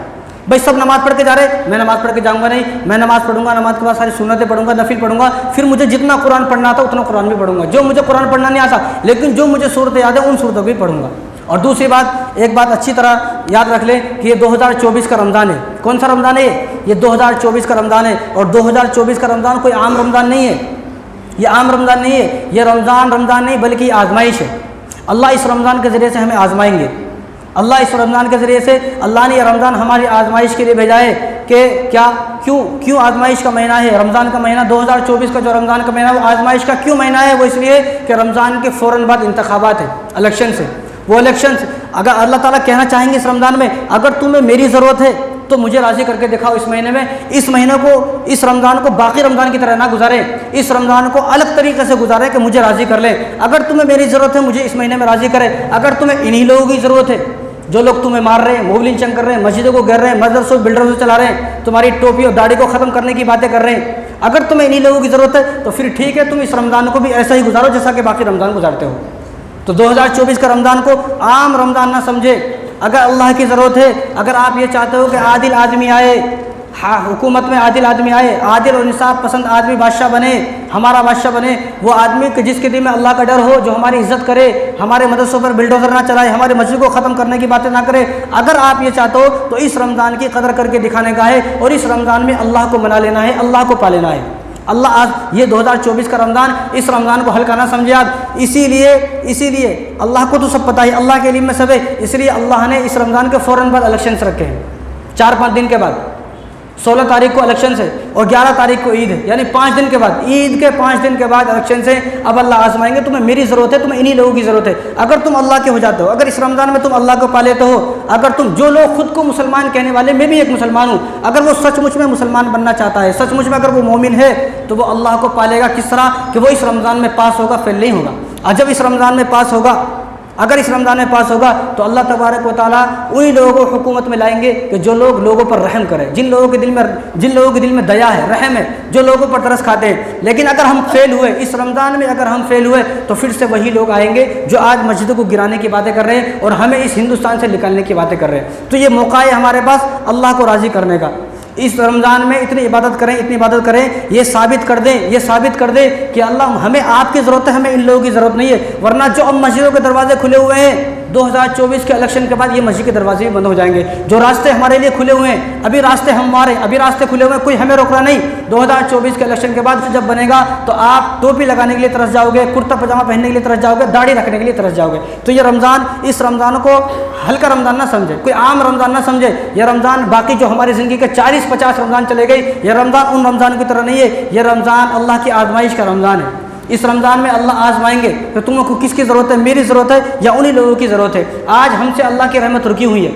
भाई सब नमाज़ पढ़ के जा रहे हैं मैं नमाज़ पढ़ के जाऊँगा नहीं, मैं नमाज़ पढ़ूंगा, नमाज के बाद सारी सुन्नतें पढ़ूंगा, नफिल पढ़ूंगा, फिर मुझे जितना कुरान पढ़ना आता उतना कुरान भी पढ़ूंगा। जो मुझे कुरान पढ़ना नहीं आता लेकिन जो मुझे सूरत याद है उन सूरतों को भी पढ़ूंगा। और दूसरी बात, एक बात अच्छी तरह याद रख लें कि ये 2024 का रमज़ान है। कौन सा रमज़ान है? ये 2024 का रमज़ान है। और 2024 का रमज़ान कोई आम रमज़ान नहीं है, ये आम रमज़ान नहीं है, ये रमज़ान नहीं बल्कि आज़माइश है। अल्लाह इस रमज़ान के ज़रिए से हमें आज़माएंगे। अल्लाह इस रमज़ान के ज़रिए से, अल्लाह ने यह रमज़ान हमारी आज़माइश के लिए भेजा है कि क्या क्यों आज़माइश का महीना है रमज़ान का महीना। 2024 का जो रमज़ान का महीना है वो आज़माइश का क्यों महीना है? वो इसलिए कि रमज़ान के फ़ौरन बाद इंतखाबात है, इलेक्शन से। वो इलेक्शन अगर अल्लाह ताला कहना चाहेंगे इस रमज़ान में, अगर तुम्हें मेरी ज़रूरत है तो मुझे राज़ी करके दिखाओ इस महीने में। इस महीने को, इस रमज़ान को बाकी रमज़ान की तरह ना गुजारें, इस रमज़ान को अलग तरीके से गुजारें कि मुझे राज़ी कर लें। अगर तुम्हें मेरी ज़रूरत है मुझे इस महीने में राज़ी करें। अगर तुम्हें इन्हीं लोगों की ज़रूरत है जो लोग तुम्हें मार रहे हैं, मोबलिन चंग कर रहे हैं, मस्जिदों को गिर रहे हैं, मदरसों बिल्डरों चला रहे हैं, तुम्हारी टोपी और दाढ़ी को ख़त्म करने की बातें कर रहे हैं, अगर तुम्हें इन्हीं लोगों की ज़रूरत है तो फिर ठीक है, तुम इस रमज़ान को भी ऐसा ही गुजारो जैसा कि बाकी रमज़ान गुजारते हो। तो 2024 का रमज़ान को आम रमज़ान ना समझे। अगर अल्लाह की ज़रूरत है, अगर आप ये चाहते हो कि आदिल आदमी आए, हाँ हुकूमत में आदिल आदमी आए, आदिल और इंसाफ पसंद आदमी बादशाह बने, हमारा बादशाह बने, वो आदमी कि जिसके दिल में अल्लाह का डर हो, जो हमारी इज्जत करे, हमारे मदरसों पर बिल्डोजर ना चलाए, हमारे मस्जिद को ख़त्म करने की बातें ना करे। अगर आप ये चाहते हो तो इस रमज़ान की कदर करके दिखाने का है और इस रमज़ान में अल्लाह को मना लेना है, अल्लाह को पा लेना है। अल्लाह आज ये 2024 का रमज़ान, इस रमज़ान को हल्का ना समझे आप। इसीलिए अल्लाह को तो सब पता है, अल्लाह के इल्म में सब है, इसलिए अल्लाह ने इस रमज़ान के फ़ौरन बाद इलेक्शंस रखे हैं, 4-5 दिन के बाद। 16 तारीख को इलेक्शन से और 11 तारीख को ईद है, यानी 5 दिन के बाद, ईद के 5 दिन के बाद इलेक्शन से अब अल्लाह आजमाएंगे। तुम्हें मेरी ज़रूरत है, तुम्हें इन्हीं लोगों की ज़रूरत है। अगर तुम अल्लाह के हो जाते हो, अगर इस रमज़ान में तुम अल्लाह को पा लेते हो, अगर तुम, जो लोग खुद को मुसलमान कहने वाले, मैं भी एक मुसलमान हूँ, अगर वो सचमुच में मुसलमान बनना चाहता है, सचमुच में अगर वो मोमिन है, तो वो अल्लाह को पालेगा। किस तरह कि वो इस रमज़ान में पास होगा, फेल नहीं होगा। और जब इस रमज़ान में पास होगा, अगर इस रमज़ान में पास होगा, तो अल्लाह तबारक व तआला उन्हीं लोगों को हुकूमत में लाएंगे कि जो लोग लोगों पर रहम करें, जिन लोगों के दिल में दया है, रहम है, जो लोगों पर तरस खाते हैं। लेकिन अगर हम फेल हुए इस रमज़ान में, अगर हम फेल हुए, तो फिर से वही लोग आएंगे जो आज मस्जिदों को गिराने की बातें कर रहे हैं और हमें इस हिंदुस्तान से निकालने की बातें कर रहे हैं। तो ये मौका है हमारे पास अल्लाह को राज़ी करने का। इस रमज़ान में इतनी इबादत करें, इतनी इबादत करें, ये साबित कर दें कि अल्लाह, हमें आपकी ज़रूरत है, हमें इन लोगों की ज़रूरत नहीं है। वरना जो अब मस्जिदों के दरवाजे खुले हुए हैं, 2024 के इलेक्शन के बाद ये मस्जिद के दरवाजे भी बंद हो जाएंगे। जो रास्ते हमारे लिए खुले हुए हैं, अभी रास्ते हमारे, अभी रास्ते खुले हुए हैं, कोई हमें रोक रहा नहीं। 2024 के इलेक्शन के बाद जब बनेगा, तो आप टोपी लगाने के लिए तरस जाओगे, कुर्ता पजामा पहनने के लिए तरस जाओगे, दाढ़ी रखने के लिए तरस जाओगे। तो ये रमज़ान, इस रमज़ान को हल्का रमज़ान ना समझे, कोई आम रमज़ान ना समझे। यह रमज़ान बाकी जो हमारी ज़िंदगी के 40-50 रमज़ान चले गए, यह रमज़ान उन रमज़ान की तरह नहीं है। यह रमज़ान अल्लाह की आजमाइश का रमज़ान है। इस रमज़ान में अल्लाह आजमाएंगे कि तुमको किसकी ज़रूरत है, मेरी ज़रूरत है या उन्हीं लोगों की ज़रूरत है। आज हमसे अल्लाह की रहमत रुकी हुई है।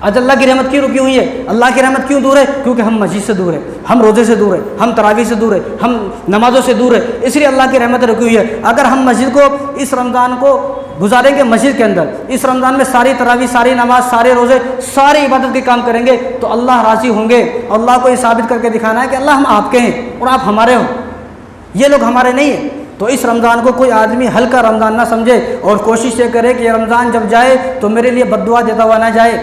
आज अल्लाह की रहमत क्यों रुकी हुई है? अल्लाह की रहमत क्यों दूर है? क्योंकि हम मस्जिद से दूर है, हम रोज़े से दूर है, हम तरावी से दूर है, हम नमाज़ों से दूर है, इसलिए अल्लाह की रहमत रुकी हुई है। अगर हम मस्जिद को, इस रमज़ान को गुजारेंगे मस्जिद के अंदर, इस रमज़ान में सारी तरावी, सारी नमाज, सारे रोज़े, सारी इबादत के काम करेंगे, तो अल्लाह राज़ी होंगे। अल्लाह को ये साबित करके दिखाना है कि अल्लाह हम आपके हैं और आप हमारे हो, ये लोग हमारे नहीं हैं। तो इस रमज़ान को कोई आदमी हल्का रमज़ान ना समझे और कोशिश ये करे कि रमज़ान जब जाए तो मेरे लिए बद्दुआ देता हुआ ना जाए,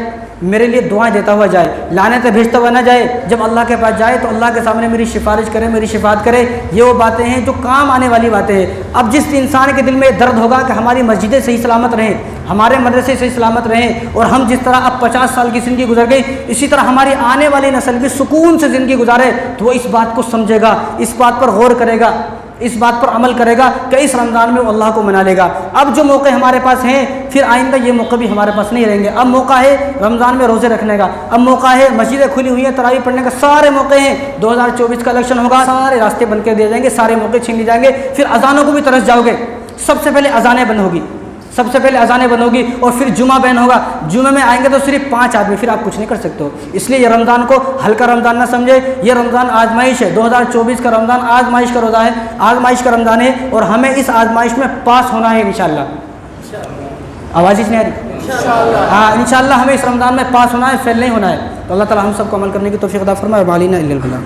मेरे लिए दुआएं देता हुआ जाए, लानतें भेजता हुआ ना जाए। जब अल्लाह के पास जाए तो अल्लाह के सामने मेरी सिफारिश करे, मेरी शिफात करे। ये वो बातें हैं जो काम आने वाली बातें हैं। अब जिस इंसान के दिल में दर्द होगा कि हमारी मस्जिदें सही सलामत रहें, हमारे मदरसे सही सलामत रहें, और हम जिस तरह अब 50 साल की ज़िंदगी गुजर गई, इसी तरह हमारी आने वाली नस्ल भी सुकून से ज़िंदगी गुजारे, तो वो इस बात को समझेगा, इस बात पर गौर करेगा, इस बात पर अमल करेगा कि इस रमज़ान में वो अल्लाह को मना लेगा। अब जो मौके हमारे पास हैं, फिर आइंदा ये मौके भी हमारे पास नहीं रहेंगे। अब मौका है रमज़ान में रोज़े रखने का, अब मौका है, मस्जिदें खुली हुई हैं, तरावी पढ़ने का, सारे मौके हैं। 2024 का इलेक्शन होगा, सारे रास्ते बंद कर दिए जाएंगे, सारे मौके छीन लिए जाएंगे। फिर अजानों को भी तरस जाओगे। सबसे पहले अजानें बंद होगी, सबसे पहले अजानें बंद होगी, और फिर जुमा बैन होगा। जुमे में आएंगे तो सिर्फ 5 आदमी, फिर आप कुछ नहीं कर सकते हो। इसलिए ये रमज़ान को हल्का रमज़ान ना समझे, ये रमज़ान आजमाइश है। 2024 का रमज़ान आजमाइश का रोज़ा है, आजमाइश का रमज़ान है, और हमें इस आजमाइश में पास होना है इंशाअल्लाह। आवाज़ नहीं आ रही? हाँ, इंशाअल्लाह हमें इस रमज़ान में पास होना है, फेल नहीं होना है। तो अल्लाह ताला हम सबको अमल करने की तौफीक अता फरमाए। वालिना इल्लल बिल्लाह।